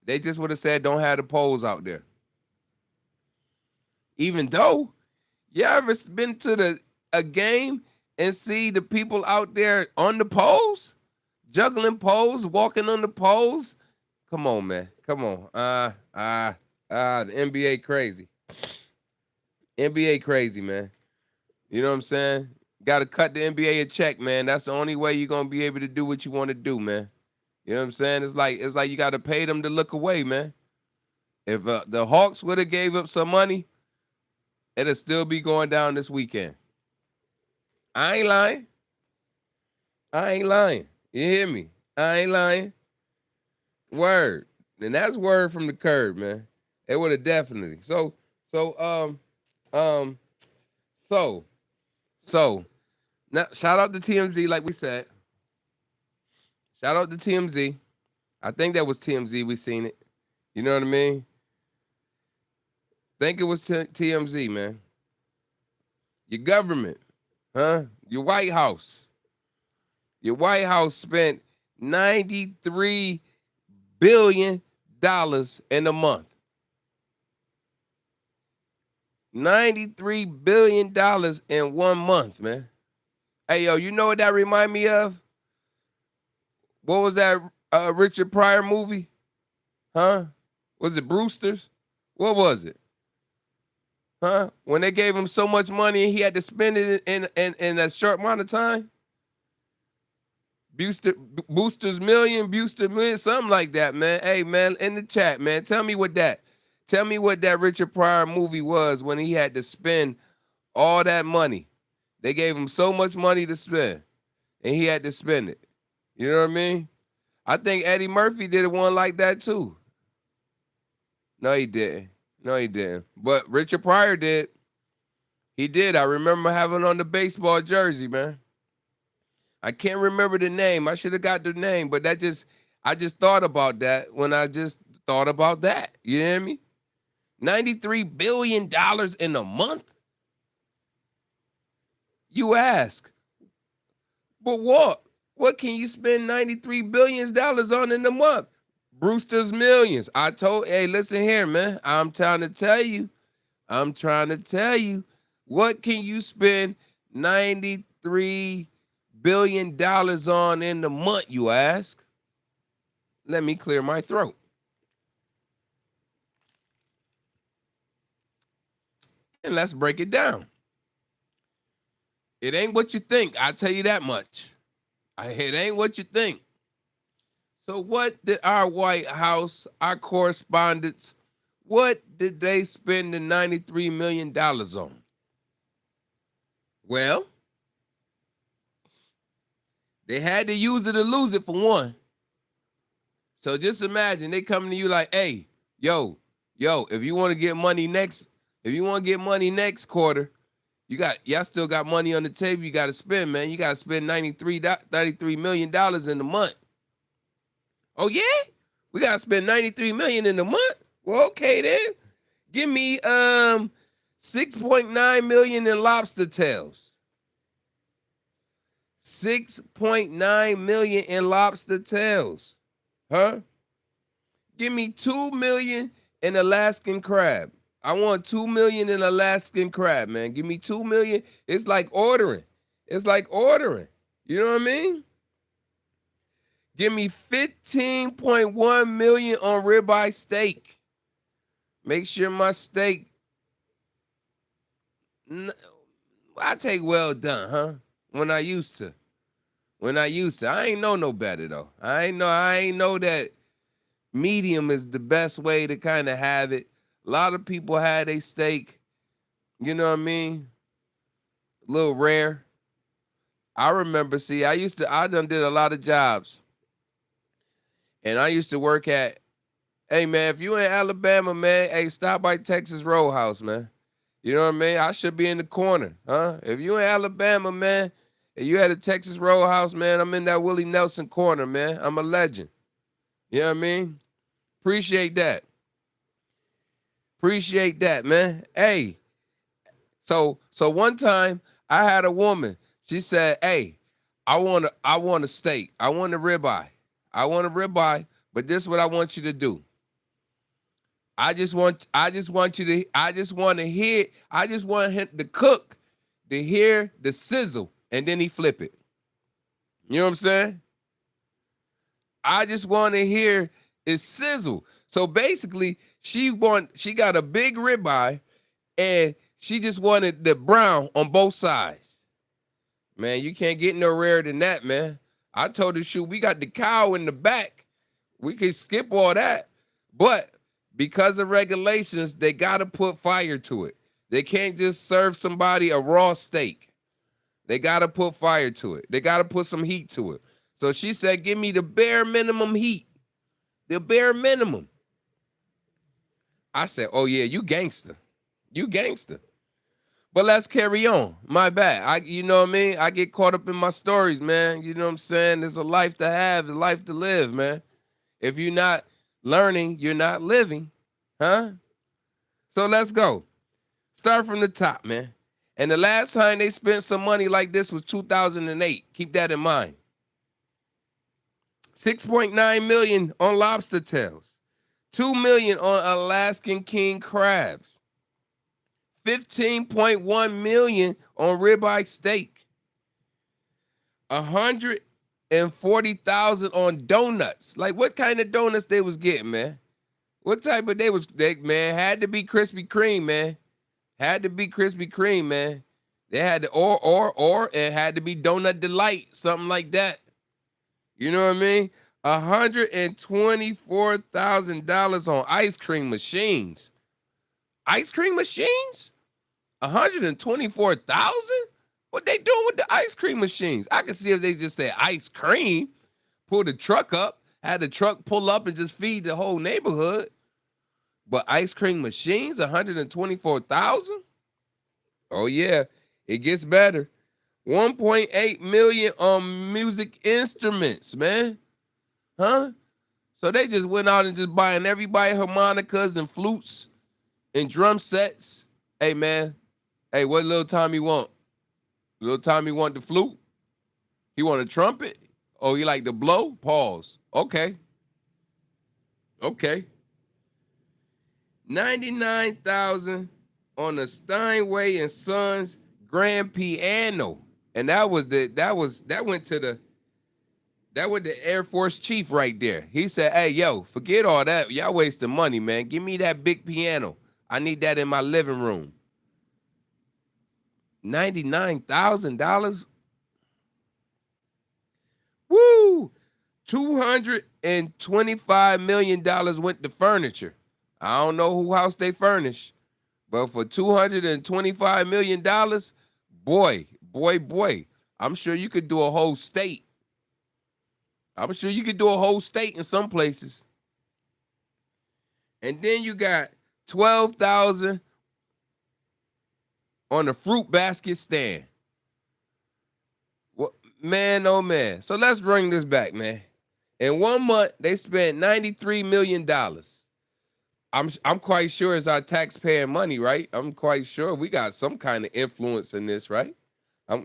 They just would have said, don't have the polls out there. Even though, you ever been to a game and see the people out there on the poles, juggling poles, walking on the poles? Come on, man. Come on. The NBA crazy. NBA crazy, man. You know what I'm saying? Got to cut the NBA a check, man. That's the only way you're gonna be able to do what you want to do, man. You know what I'm saying? It's like you got to pay them to look away, man. If the Hawks would have gave up some money, it'll still be going down this weekend. I ain't lying. I ain't lying. You hear me? I ain't lying. Word. And that's word from the curb, man. It would have definitely. So now shout out to TMZ, like we said. Shout out to TMZ. I think that was TMZ. We seen it. You know what I mean? Think it was TMZ, man. Your government, huh? Your White House. Your White House spent $93 billion in a month. $93 billion in 1 month, man. Hey, yo, you know what that remind me of? What was that Richard Pryor movie? Huh? Was it Brewster's? What was it? Huh? When they gave him so much money and he had to spend it in a short amount of time? Booster's Million, something like that, man. Hey, man, in the chat, man, tell me what that Richard Pryor movie was when he had to spend all that money. They gave him so much money to spend, and he had to spend it. You know what I mean? I think Eddie Murphy did one like that too. No, he didn't. But Richard Pryor did. He did. I remember having on the baseball jersey, man. I can't remember the name. I should have got the name, but I just thought about that when I just thought about that. You hear me? $93 billion in a month? You ask. But what? What can you spend $93 billion on in a month? Brewster's Millions. Hey, listen here, man. I'm trying to tell you. What can you spend $93 billion on in the month, you ask? Let me clear my throat. And let's break it down. It ain't what you think. I'll tell you that much. It ain't what you think. So what did our White House, our correspondents, what did they spend the $93 million on? Well, they had to use it or lose it for one. So just imagine they coming to you like, hey, yo, if you want to get money next quarter, y'all still got money on the table you got to spend, man. You got to spend $93 million in a month. Oh, yeah? We got to spend $93 million in a month? Well, okay, then. Give me $6.9 million in lobster tails. $6.9 million in lobster tails. Huh? Give me $2 million in Alaskan crab. I want $2 million in Alaskan crab, man. Give me $2 million. It's like ordering. You know what I mean? Give me $15.1 million on ribeye steak. Make sure my steak, I take well done, huh? When I used to. when I used to. I ain't know no better though. I ain't know that medium is the best way to kind of have it. A lot of people had a steak, you know what I mean? A little rare. I remember, see, I done did a lot of jobs. And I used to work at, hey man, if you in Alabama, man, hey, stop by Texas Roadhouse, man. You know what I mean? I should be in the corner, huh? If you in Alabama, man, and you at a Texas Roadhouse, man, I'm in that Willie Nelson corner, man. I'm a legend. You know what I mean? Appreciate that. Appreciate that, man. Hey, so one time I had a woman. She said, "Hey, I want a steak. I want a ribeye. I want a ribeye, but this is what I want you to do. I just want to hear, I just want him to cook to hear the sizzle and then he flip it. You know what I'm saying? I just want to hear it sizzle. So basically, she got a big ribeye and she just wanted the brown on both sides. Man, you can't get no rarer than that, man. I told her, shoot, we got the cow in the back. We can skip all that. But because of regulations, they got to put fire to it. They can't just serve somebody a raw steak. They got to put fire to it. They got to put some heat to it. So she said, give me the bare minimum heat. The bare minimum. I said, oh yeah, you gangster. You gangster. But let's carry on. My bad. You know what I mean? I get caught up in my stories, man. You know what I'm saying? There's a life to have, a life to live, man. If you're not learning, you're not living. Huh? So let's go. Start from the top, man. And the last time they spent some money like this was 2008. Keep that in mind. 6.9 million on lobster tails. 2 million on Alaskan king crabs. 15.1 million on ribeye steak. 140,000 on donuts. Like what kind of donuts they was getting, man? What type of man, had to be Krispy Kreme, man. Had to be Krispy Kreme, man. They had to or it had to be Donut Delight, something like that. You know what I mean? $124,000 on ice cream machines. Ice cream machines? 124,000? What they doing with the ice cream machines? I can see if they just say ice cream, pull the truck up, had the truck pull up and just feed the whole neighborhood. But ice cream machines, 124,000? Oh yeah, it gets better. 1.8 million on music instruments, man. Huh? So they just went out and just buying everybody harmonicas and flutes and drum sets. Hey man, hey, what little Tommy want? Little Tommy want the flute? He want a trumpet? Oh, he like the blow? Pause. Okay. Okay. 99,000 on the Steinway and Sons grand piano. And that went to the Air Force chief right there. He said, hey, yo, forget all that. Y'all wasting money, man. Give me that big piano. I need that in my living room. $99,000? Woo! $225 million went to furniture. I don't know who house they furnish, but for $225 million, boy, I'm sure you could do a whole state. I'm sure you could do a whole state in some places. And then you got 12,000 on the fruit basket stand. Well, man, oh man. So let's bring this back, man. In 1 month, they spent $93 million. I'm quite sure it's our taxpayer money, right? I'm quite sure we got some kind of influence in this, right? I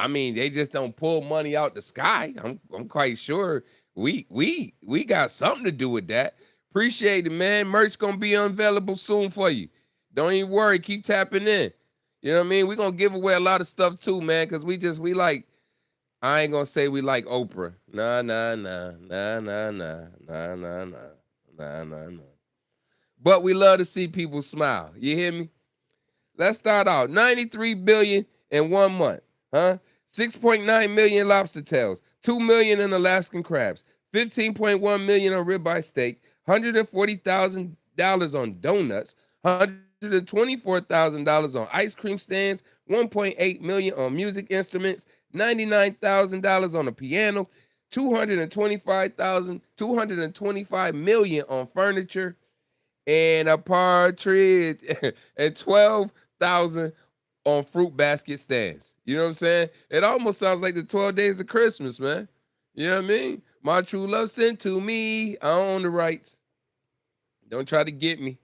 mean, they just don't pull money out the sky. I'm quite sure we got something to do with that. Appreciate it, man. Merch gonna be available soon for you. Don't even worry. Keep tapping in. You know what I mean? We're gonna give away a lot of stuff too, man, because we like, I ain't gonna say we like Oprah. Nah. But we love to see people smile. You hear me? Let's start out. 93 billion in 1 month, huh? 6.9 million lobster tails, 2 million in Alaskan crabs, 15.1 million on ribeye steak, $140,000 on donuts, $124,000 on ice cream stands, 1.8 million on music instruments, $99,000 on a piano, 225 million on furniture, and a partridge and 12,000 on fruit basket stands. You know what I'm saying? It almost sounds like the 12 days of Christmas, man. You know what I mean? My true love sent to me. I own the rights. Don't try to get me.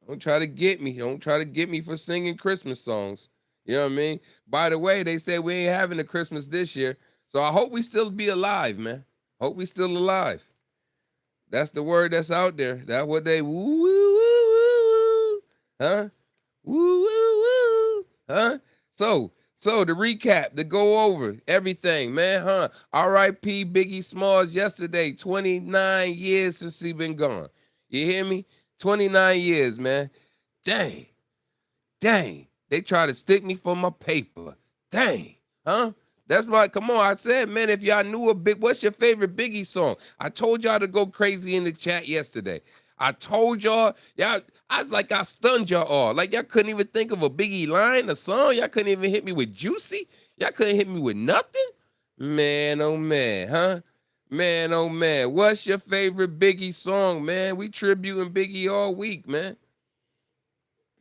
Don't try to get me. Don't try to get me for singing Christmas songs. You know what I mean? By the way, they say we ain't having a Christmas this year. So I hope we still be alive, man. Hope we still alive. That's the word that's out there. That's what they woo woo woo woo. Huh? Woo woo woo. Huh? So to recap, to go over everything, man, huh? R.I.P. Biggie Smalls yesterday, 29 years since he been gone. You hear me? 29 years, man. Dang. Dang. They try to stick me for my paper. Dang. Huh? That's why, come on. I said, man, if y'all knew what's your favorite Biggie song? I told y'all to go crazy in the chat yesterday. I told y'all, I was like, I stunned y'all all. Like, y'all couldn't even think of a Biggie line, a song. Y'all couldn't even hit me with Juicy. Y'all couldn't hit me with nothing. Man, oh man, huh? Man, oh man. What's your favorite Biggie song, man? We tributing Biggie all week, man.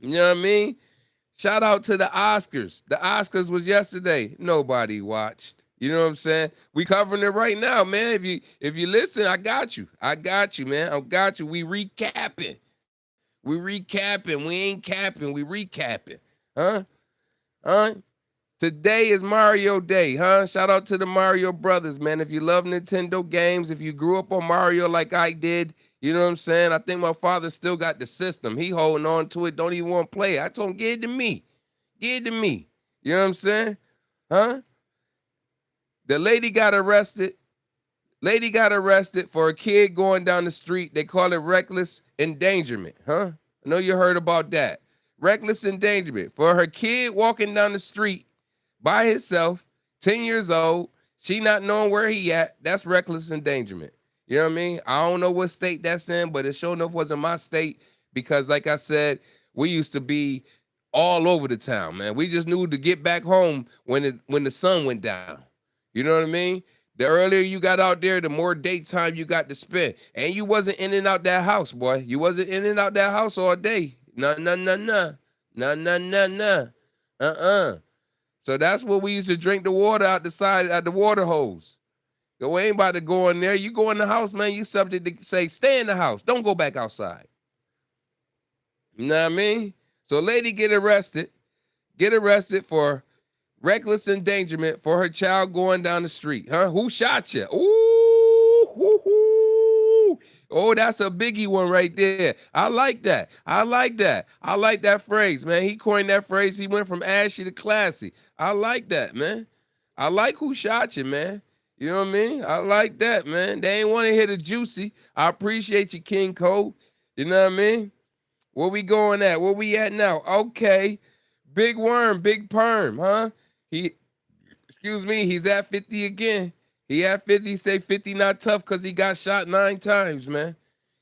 You know what I mean? Shout out to the Oscars. The Oscars was yesterday. Nobody watched. You know what I'm saying? We covering it right now, man. If you listen, I got you. I got you, man. I got you. We recapping. We recapping. We ain't capping. We recapping. Huh? Huh? Today is Mario Day, huh? Shout out to the Mario brothers, man. If you love Nintendo games, if you grew up on Mario like I did, you know what I'm saying? I think my father still got the system. He holding on to it, don't even want to play it. I told him, give it to me. Give it to me. You know what I'm saying? Huh? The lady got arrested. Lady got arrested for a kid going down the street. They call it reckless endangerment, huh? I know you heard about that. Reckless endangerment for her kid walking down the street by himself, 10 years old, she not knowing where he at. That's reckless endangerment. You know what I mean? I don't know what state that's in, but it sure enough wasn't my state because, like I said, we used to be all over the town, man. We just knew to get back home when the sun went down. You know what I mean? The earlier you got out there, the more daytime you got to spend. And you wasn't in and out that house, boy. You wasn't in and out that house all day. Nah, nah, nah, nah. Nah, nah, nah, nah. Uh-uh. So that's what we used to drink the water out the side at the water hose. Yo, we ain't about to go in there. You go in the house, man, you subject to say, stay in the house. Don't go back outside. You know what I mean? So lady get arrested for reckless endangerment for her child going down the street. Huh? Who shot you? Ooh, hoo, hoo. Oh, that's a biggie one right there. I like that. I like that. I like that phrase, man. He coined that phrase. He went from ashy to classy. I like that, man. I like who shot you, man. You know what I mean? I like that, man. They ain't want to hear the juicy. I appreciate you, King Cole. You know what I mean? Where we going at? Where we at now? Okay. Big Worm, Big Perm, huh? He's at 50 again. He at 50, say 50 not tough because he got shot 9 times, man.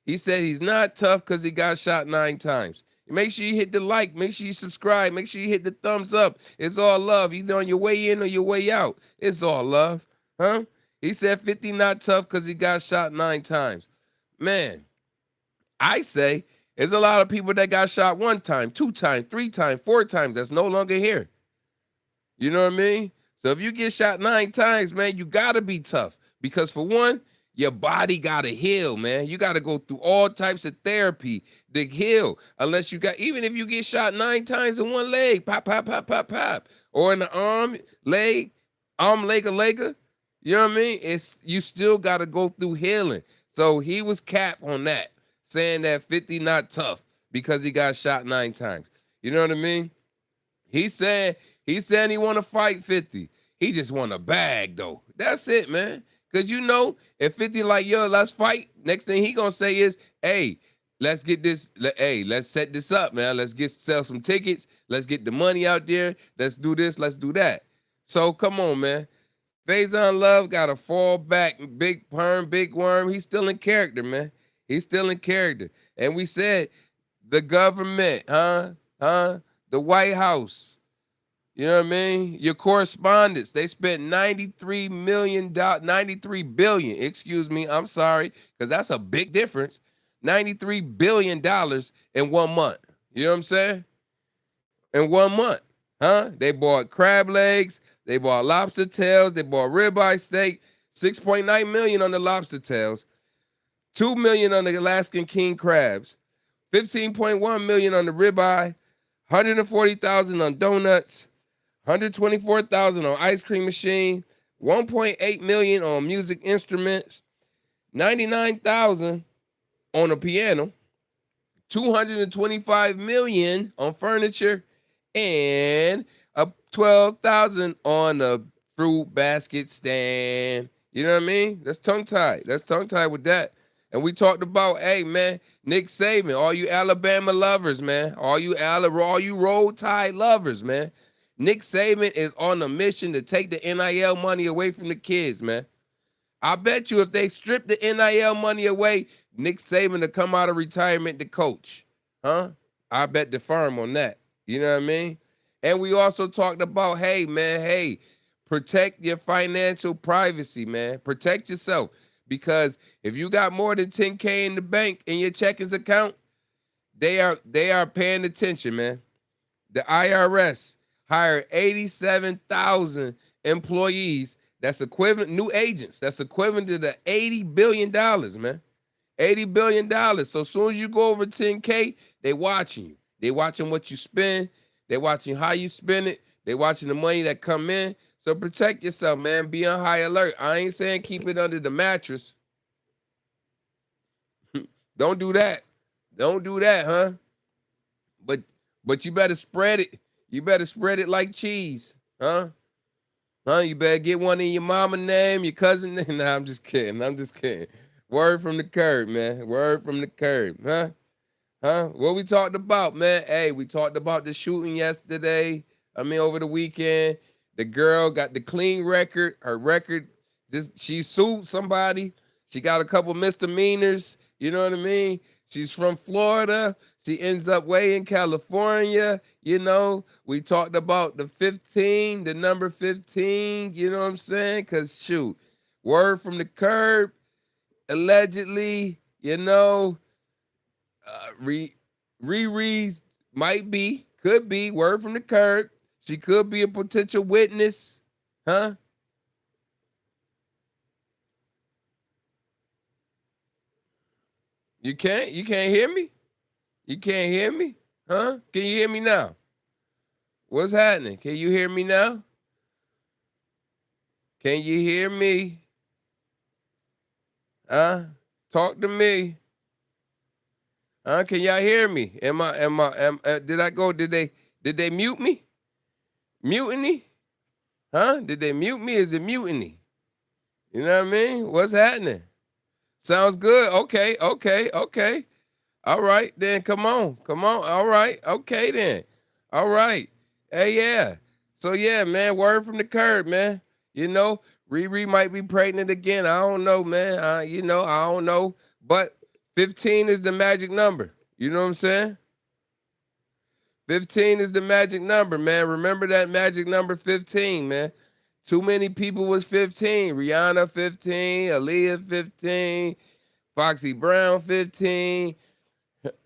He said he's not tough because he got shot 9 times. Make sure you hit the like. Make sure you subscribe. Make sure you hit the thumbs up. It's all love. Either on your way in or your way out. It's all love, huh? He said 50 not tough because he got shot 9 times. Man, I say there's a lot of people that got shot 1 time, 2 times, 3 times, 4 times that's no longer here. You know what I mean? So if you get shot 9 times, man, you gotta be tough. Because for one, your body gotta heal, man. You gotta go through all types of therapy to heal. Unless you got, even if you get shot 9 times in one leg, pop, pop, pop, pop, pop. Or in the arm, leg, lega. You know what I mean? It's you still gotta go through healing. So he was capped on that, saying that 50 not tough because he got shot 9 times. You know what I mean? He's saying he want to fight 50. He just want a bag though. That's it, man. Cause you know, if 50 like, yo, let's fight. Next thing he gonna say is, hey, let's get this. Hey, let's set this up, man. Let's sell some tickets. Let's get the money out there. Let's do this. Let's do that. So come on, man. Faison Love got a fall back, big perm, big worm. He's still in character, man. He's still in character. And we said the government, the White House, you know what I mean? Your correspondents, they spent $93 million, 93 billion, excuse me, I'm sorry, because that's a big difference. $93 billion in 1 month. You know what I'm saying? In 1 month. They bought crab legs, they bought lobster tails, they bought ribeye steak, 6.9 million on the lobster tails, 2 million on the Alaskan king crabs, 15.1 million on the ribeye, 140,000 on donuts, 124,000 on ice cream machine, 1.8 million on music instruments, 99,000 on a piano, 225 million on furniture, and a 12,000 on a fruit basket stand. You know what I mean? That's tongue tied. That's tongue tied with that. And we talked about, hey man, Nick Saban, all you Alabama lovers, man, all you Roll Tide lovers, man. Nick Saban is on a mission to take the NIL money away from the kids, man. I bet you if they strip the NIL money away, Nick Saban to come out of retirement to coach. Huh? I bet the firm on that. You know what I mean? And we also talked about, hey, man, hey, protect your financial privacy, man. Protect yourself. Because if you got more than 10K in the bank in your checkings account, they are paying attention, man. The IRS hired 87,000 employees. That's equivalent, new agents. That's equivalent to the $80 billion, man. $80 billion. So as soon as you go over 10K, they watching you. They watching what you spend. They watching how you spend it. They watching the money that come in. So protect yourself, man. Be on high alert. I ain't saying keep it under the mattress. Don't do that. Don't do that, huh? But you better spread it. You better spread it like cheese, huh? Huh? You better get one in your mama name, your cousin name. Nah, I'm just kidding. I'm just kidding. Word from the curb, man. Word from the curb, huh? Huh? What we talked about, man? Hey, we talked about the shooting yesterday. I mean, over the weekend. The girl got the clean record. Her record, just she sued somebody. She got a couple misdemeanors. You know what I mean? She's from Florida. She ends up way in California. You know, we talked about the 15, the number 15. You know what I'm saying? Because, shoot, word from the curb, allegedly, you know, Riri might be, could be, word from the curb. She could be a potential witness, huh? You can't hear me? You can't hear me? Huh? Can you hear me now? What's happening? Can you hear me now? Can you hear me? Huh? Talk to me. Huh? Can y'all hear me? Did I go? Did they mute me? Mutiny? Huh? Did they mute me? Is it mutiny? You know what I mean? What's happening? Sounds good. Okay, okay, okay. All right, then come on. Come on. All right. Okay then. All right. Hey, yeah. So yeah, man, word from the curb, man. You know, Riri might be pregnant again. I don't know, man. You know, I don't know. But 15 is the magic number. You know what I'm saying? 15 is the magic number, man. Remember that magic number 15, man. Too many people was 15. Rihanna 15, Aaliyah 15, Foxy Brown 15,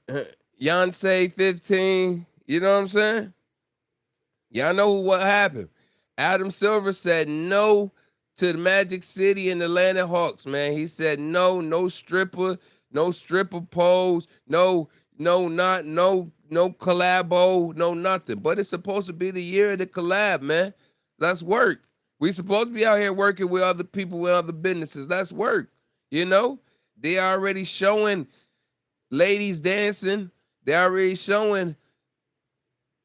Beyonce 15. You know what I'm saying? Y'all know what happened. Adam Silver said no to the Magic City and the Atlanta Hawks, man. He said no, no stripper pose, no collabo, no nothing. But it's supposed to be the year of the collab, man. Let's work. We supposed to be out here working with other people with other businesses. Let's work. You know, they already showing ladies dancing. They already showing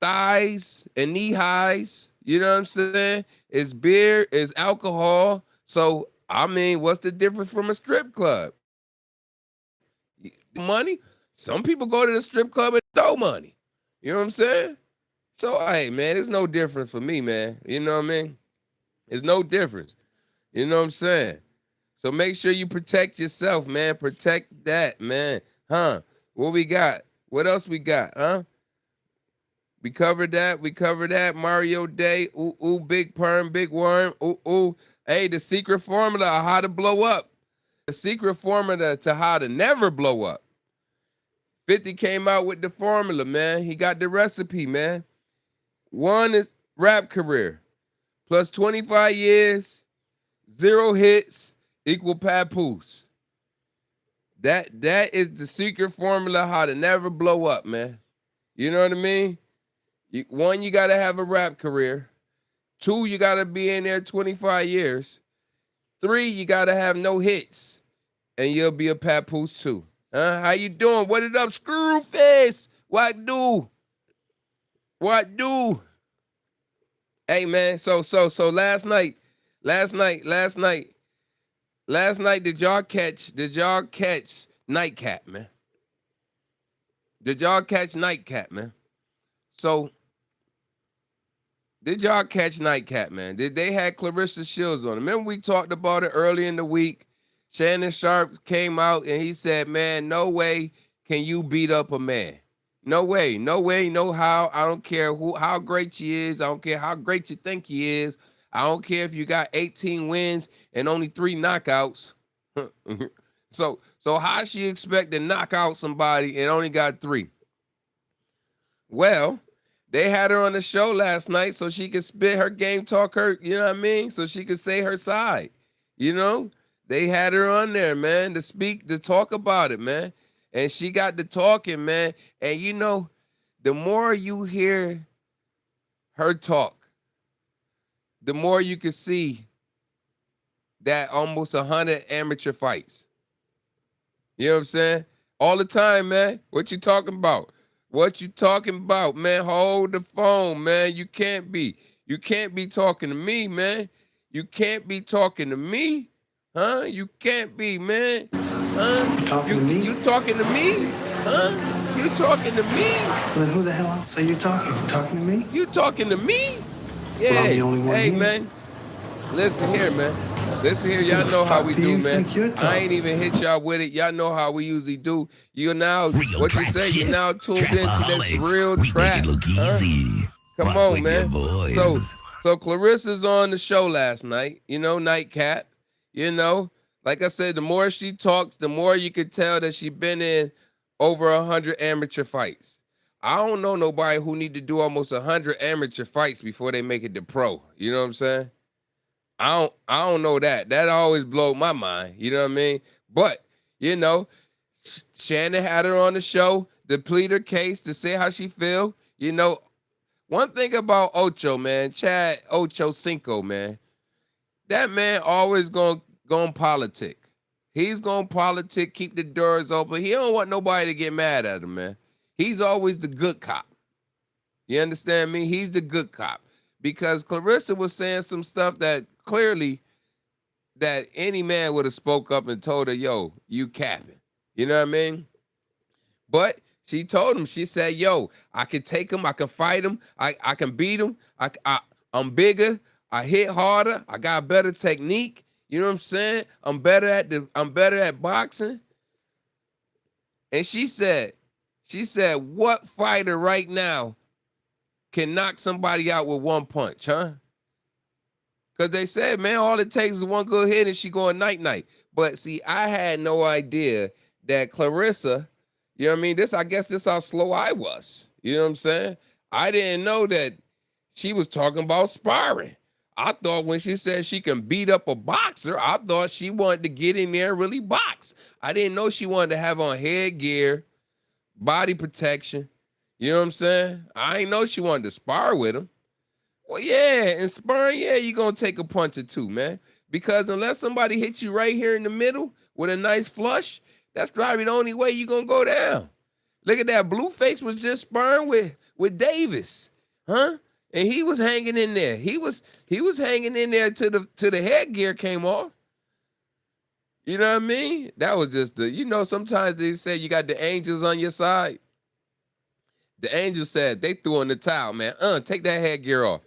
thighs and knee highs. You know what I'm saying? It's beer, it's alcohol. So I mean, what's the difference from a strip club? Money. Some people go to the strip club and throw money. You know what I'm saying? So hey man, it's no difference for me, man. You know what I mean? It's no difference. You know what I'm saying? So make sure you protect yourself, man. Protect that, man. Huh? What we got? What else we got? Huh? We covered that. We covered that. Mario Day. Ooh, ooh, big perm, big worm. Ooh, ooh. Hey, the secret formula of how to blow up. The secret formula to how to never blow up. 50 came out with the formula, man. He got the recipe, man. One is rap career. Plus 25 years, 0 hits, equal papoose. That is the secret formula how to never blow up, man. You know what I mean? One, you got to have a rap career. 2, you got to be in there 25 years. 3, you got to have no hits, and you'll be a papoose too. How you doing? What it up, Screwface? What do? What do? Hey man, so last night, did y'all catch Nightcap, man? Did y'all catch Nightcap, man? So did y'all catch Nightcap, man? Did they had Clarissa Shields on it? Remember we talked about it early in the week. Shannon Sharp came out and he said, man, no way can you beat up a man. No way, no how. I don't care how great she is. I don't care how great you think he is. I don't care if you got 18 wins and only 3 knockouts. so how she expect to knock out somebody and only got 3? Well, they had her on the show last night so she could spit her game, talk her, you know what I mean? So she could say her side, you know? They had her on there, man, to talk about it, man. And she got to talking, man. And you know, the more you hear her talk, the more you can see that almost 100 amateur fights. You know what I'm saying? All the time, man. What you talking about? What you talking about, man? Hold the phone, man. You can't be talking to me, man. You can't be talking to me. Huh? You can't be, man. Huh? You talking to me? You talking to me? Huh? You talking to me? Well, then who the hell else are you talking? You talking to me? You talking to me? Yeah. Well, I'm the only one hey, here. Man. Listen here, man. Listen here. Y'all know how we do, man. I ain't even hit y'all with it. Y'all know how we usually do. You now, real what you say? You now tuned into this real trap. Come on, man. So Clarissa's on the show last night. You know, Nightcap. You know, like I said, the more she talks, the more you could tell that she been in over 100 amateur fights. I don't know nobody who need to do almost 100 amateur fights before they make it to pro. You know what I'm saying? I don't know that. That always blow my mind. You know what I mean? But, you know, Shannon had her on the show to plead her case, to say how she feel. You know, one thing about Ocho, man, Chad Ocho Cinco, man, that man always gonna politic. He's gonna politic, keep the doors open. He don't want nobody to get mad at him, man. He's always the good cop. You understand me? He's the good cop. Because Clarissa was saying some stuff that clearly that any man would have spoke up and told her, yo, you capping. You know what I mean? But she told him, she said, yo, I can take him, I can fight him, I can beat him, I'm bigger, I hit harder, I got better technique. You know what I'm saying? I'm better at boxing. And she said, what fighter right now can knock somebody out with one punch, huh? Because they said, man, all it takes is one good hit and she going night-night. But see, I had no idea that Clarissa, you know what I mean? I guess this how slow I was. You know what I'm saying? I didn't know that she was talking about sparring. I thought when she said she can beat up a boxer, I thought she wanted to get in there and really box. I didn't know she wanted to have on headgear, body protection. You know what I'm saying? I ain't know she wanted to spar with him. Well, yeah, in sparring, yeah, you're going to take a punch or two, man. Because unless somebody hits you right here in the middle with a nice flush, that's probably the only way you're going to go down. Look at that. Blueface was just sparring with Davis, huh? And he was hanging in there. He was hanging in there till the headgear came off. You know what I mean? That was just sometimes they say you got the angels on your side. The angel said they threw in the towel, man. Take that headgear off.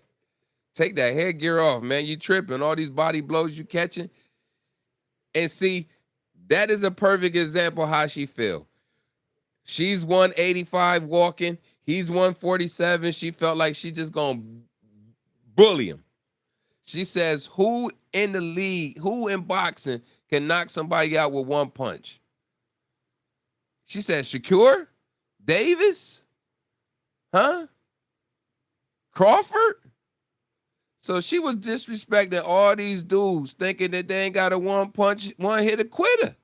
Take that headgear off, man. You tripping. All these body blows you catching. And see, that is a perfect example how she feel. She's 185 walking. He's 147. She felt like she just gonna bully him. She says, who in the league, who in boxing can knock somebody out with one punch? She said, Shakur? Davis? Huh? Crawford? So she was disrespecting all these dudes, thinking that they ain't got a one punch, one hit quitter.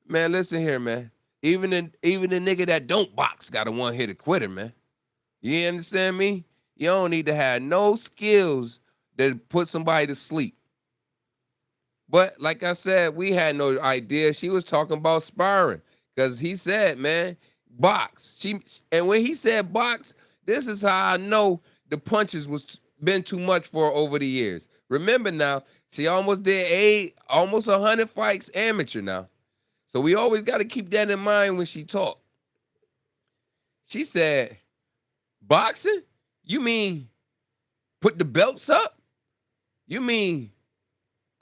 Man, listen here, man. Even the nigga that don't box got a one hit quitter, man. You understand me? You don't need to have no skills that put somebody to sleep. But like I said, we had no idea. She was talking about sparring because he said, man, box. And when he said box, this is how I know the punches was been too much for her over the years. Remember now, she almost did almost 100 fights amateur now. So we always got to keep that in mind when she talked. She said, boxing? You mean put the belts up? You mean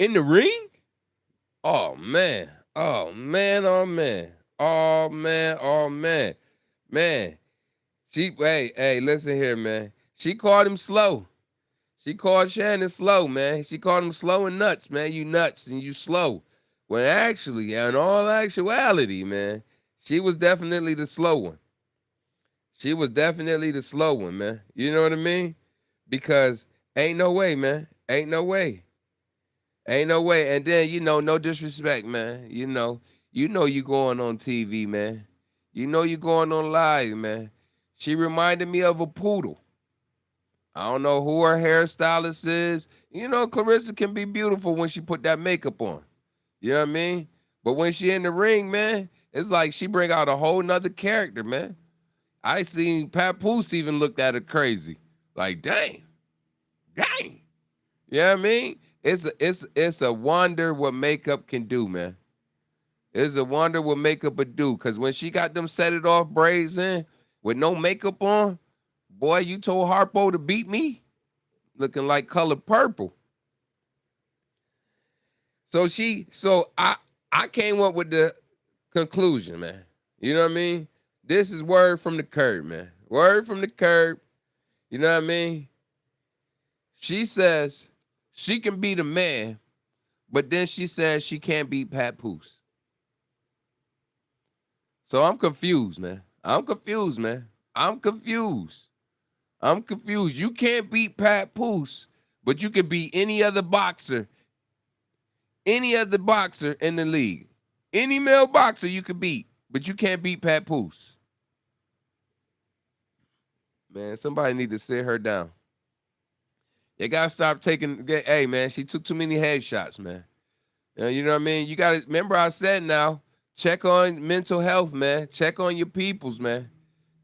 in the ring? Oh, man. Oh, man. Oh, man. Oh, man. Oh, man. Man. Hey, listen here, man. She called him slow. She called Shannon slow, man. She called him slow and nuts, man. You nuts and you slow. When actually, in all actuality, man, she was definitely the slow one. She was definitely the slow one, man. You know what I mean? Because ain't no way, man. Ain't no way. Ain't no way. And then, no disrespect, man. You going on TV, man. You going on live, man. She reminded me of a poodle. I don't know who her hairstylist is. Clarissa can be beautiful when she put that makeup on. You know what I mean? But when she in the ring, man, it's like she bring out a whole nother character, man. I seen Papoose even looked at her crazy. Like, dang. You know what I mean? It's a wonder what makeup can do, man. It's a wonder what makeup would do. Cause when she got them set it off braids in with no makeup on, boy, you told Harpo to beat me? Looking like color purple. So I came up with the conclusion, man. You know what I mean? This is word from the curb, man. Word from the curb. You know what I mean? She says she can beat a man, but then she says she can't beat Papoose. So I'm confused, man. I'm confused. You can't beat Papoose, but you can beat any other boxer in the league. Any male boxer you could beat, but you can't beat Papoose. Man, somebody need to sit her down. You gotta stop taking. Hey, man, she took too many headshots, man. You know what I mean? You gotta remember I said now. Check on mental health, man. Check on your peoples, man.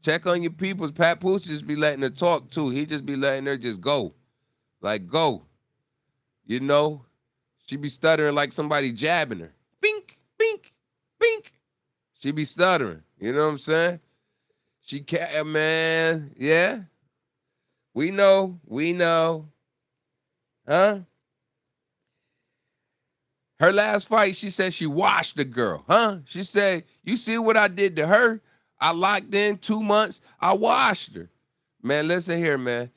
Check on your peoples. Papoose just be letting her talk too. He just be letting her just go, like go. She be stuttering like somebody jabbing her. Bink, bink, bink. She be stuttering. You know what I'm saying? She can't, man. Yeah. We know. Huh? Her last fight, she said she washed the girl. Huh? She said, you see what I did to her? I locked in 2 months. I washed her. Man, listen here, man.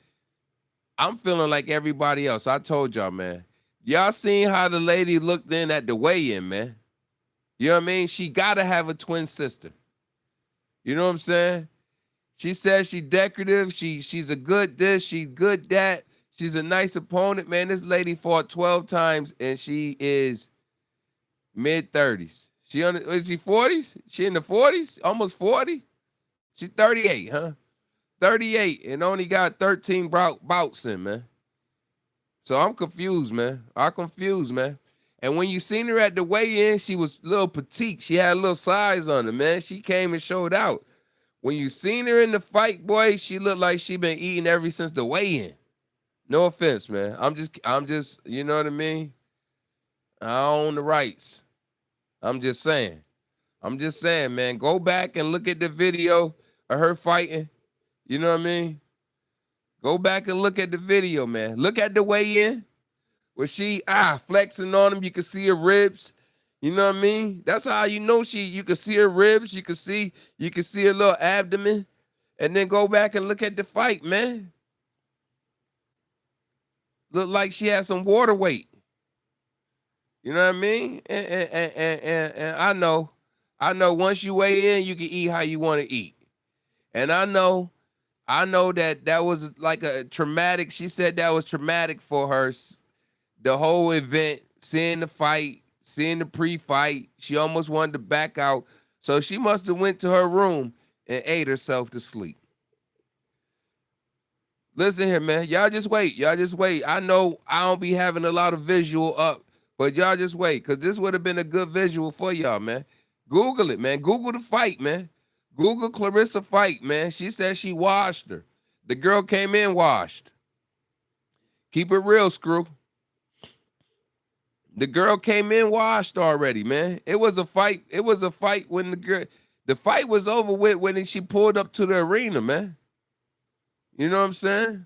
I'm feeling like everybody else. I told y'all, man. Y'all seen how the lady looked in at the weigh-in, man. You know what I mean? She got to have a twin sister. You know what I'm saying? She says she decorative. She's a good this. She's good that. She's a nice opponent, man. This lady fought 12 times, and she is mid-30s. Is she 40s? She in the 40s? Almost 40? She's 38, huh? 38 and only got 13 bouts in, man. So I'm confused, man. And when you seen her at the weigh-in, she was a little petite. She had a little size on her, man. She came and showed out. When you seen her in the fight, boy, she looked like she been eating ever since the weigh-in. No offense, man. I'm just, you know what I mean? I own the rights. I'm just saying, man. Go back and look at the video of her fighting. You know what I mean? Go back and look at the video, man. Look at the weigh-in where she flexing on him. You can see her ribs. You know what I mean? That's how you know you can see her ribs. You can see her little abdomen. And then go back and look at the fight, man. Look like she had some water weight. You know what I mean? And I know once you weigh in, you can eat how you want to eat. And I know that was like a traumatic. She said that was traumatic for her. The whole event, seeing the fight, seeing the pre-fight, she almost wanted to back out. So she must have went to her room and ate herself to sleep. Listen here, man. Y'all just wait. Y'all just wait. I know I don't be having a lot of visual up, but y'all just wait, because this would have been a good visual for y'all, man. Google it, man. Google the fight, man. Google Clarissa fight, man. She said she washed her. The girl came in washed. Keep it real, Screw. The girl came in washed already, man. It was a fight. It was a fight when the fight was over with when she pulled up to the arena, man. You know what I'm saying?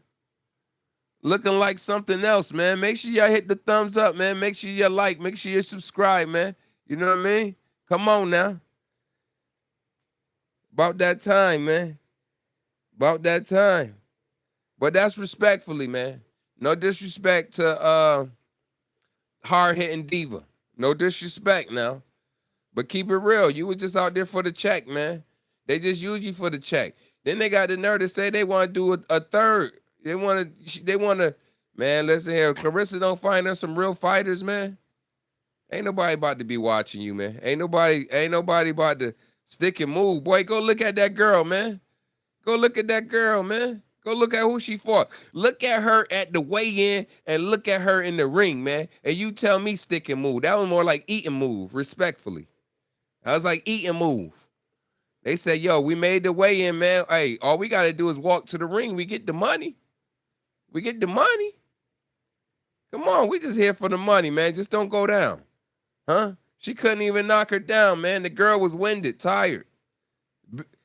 Looking like something else, man. Make sure y'all hit the thumbs up, man. Make sure you like. Make sure you subscribe, man. You know what I mean? Come on now. About that time, man. About that time. But that's respectfully, man. No disrespect to hard-hitting diva. No disrespect now. But keep it real. You were just out there for the check, man. They just use you for the check. Then they got the nerve to say they want to do a third. They want to, man, listen here. Clarissa don't find her some real fighters, man. Ain't nobody about to be watching you, man. Ain't nobody about to stick and move. Boy, go look at that girl, man. Go look at that girl, man. Go look at who she fought. Look at her at the weigh-in and look at her in the ring, man. And you tell me stick and move. That was more like eat and move, respectfully. I was like eat and move. They said, yo, we made the weigh-in, man. Hey, all we got to do is walk to the ring. We get the money. We get the money. Come on, we just here for the money, man. Just don't go down. Huh? She couldn't even knock her down, man. The girl was winded, tired.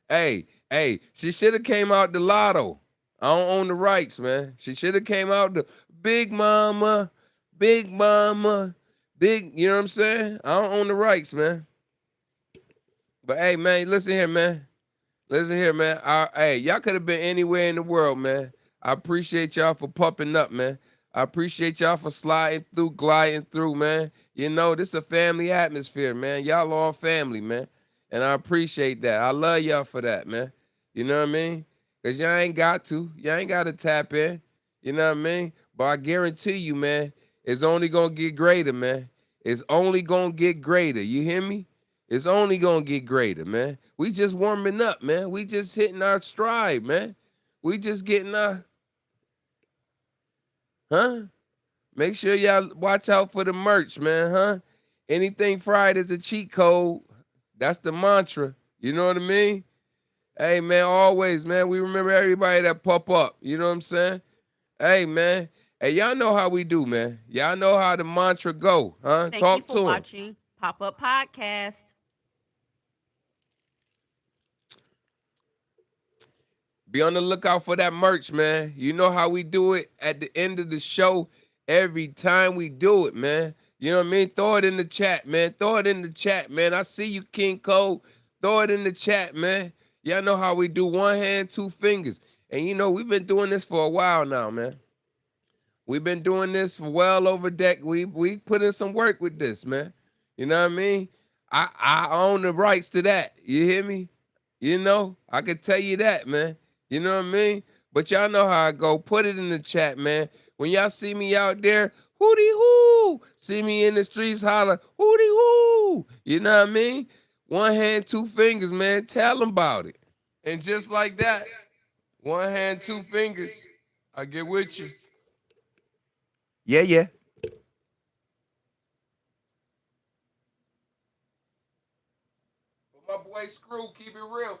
Hey, she should have came out the lotto. I don't own the rights, man. She should have came out the big mama, big, you know what I'm saying? I don't own the rights, man. But hey, man, listen here, man. Listen here, man. Hey, y'all could have been anywhere in the world, man. I appreciate y'all for pumping up, man. I appreciate y'all for sliding through, gliding through, man. You know, this is a family atmosphere, man. Y'all all family, man. And I appreciate that. I love y'all for that, man. You know what I mean? Because y'all ain't got to. Y'all ain't got to tap in. You know what I mean? But I guarantee you, man, it's only going to get greater, man. It's only going to get greater. You hear me? It's only going to get greater, man. We just warming up, man. We just hitting our stride, man. We just getting our... Huh? Make sure y'all watch out for the merch, man, huh? Anything fried is a cheat code. That's the mantra. You know what I mean? Hey, man, always, man, we remember everybody that pop up. You know what I'm saying? Hey, man. Hey, y'all know how we do, man. Y'all know how the mantra go, huh? Thank you Talk for to 'em. watching Pop-Up Podcast. Be on the lookout for that merch, man. You know how we do it at the end of the show every time we do it, man. You know what I mean? Throw it in the chat, man. Throw it in the chat, man. I see you, King Cole. Throw it in the chat, man. Y'all know how we do one hand, two fingers. And you know, we've been doing this for a while now, man. We've been doing this for well over deck. We put in some work with this, man. You know what I mean? I own the rights to that. You hear me? You know, I can tell you that, man. You know what I mean? But y'all know how I go. Put it in the chat, man. When y'all see me out there, hootie hoo. See me in the streets, holler, hootie hoo. You know what I mean? One hand, two fingers, man. Tell them about it. And just like that, one hand, two fingers, I get with you. Yeah, yeah. But my boy Screw, keep it real.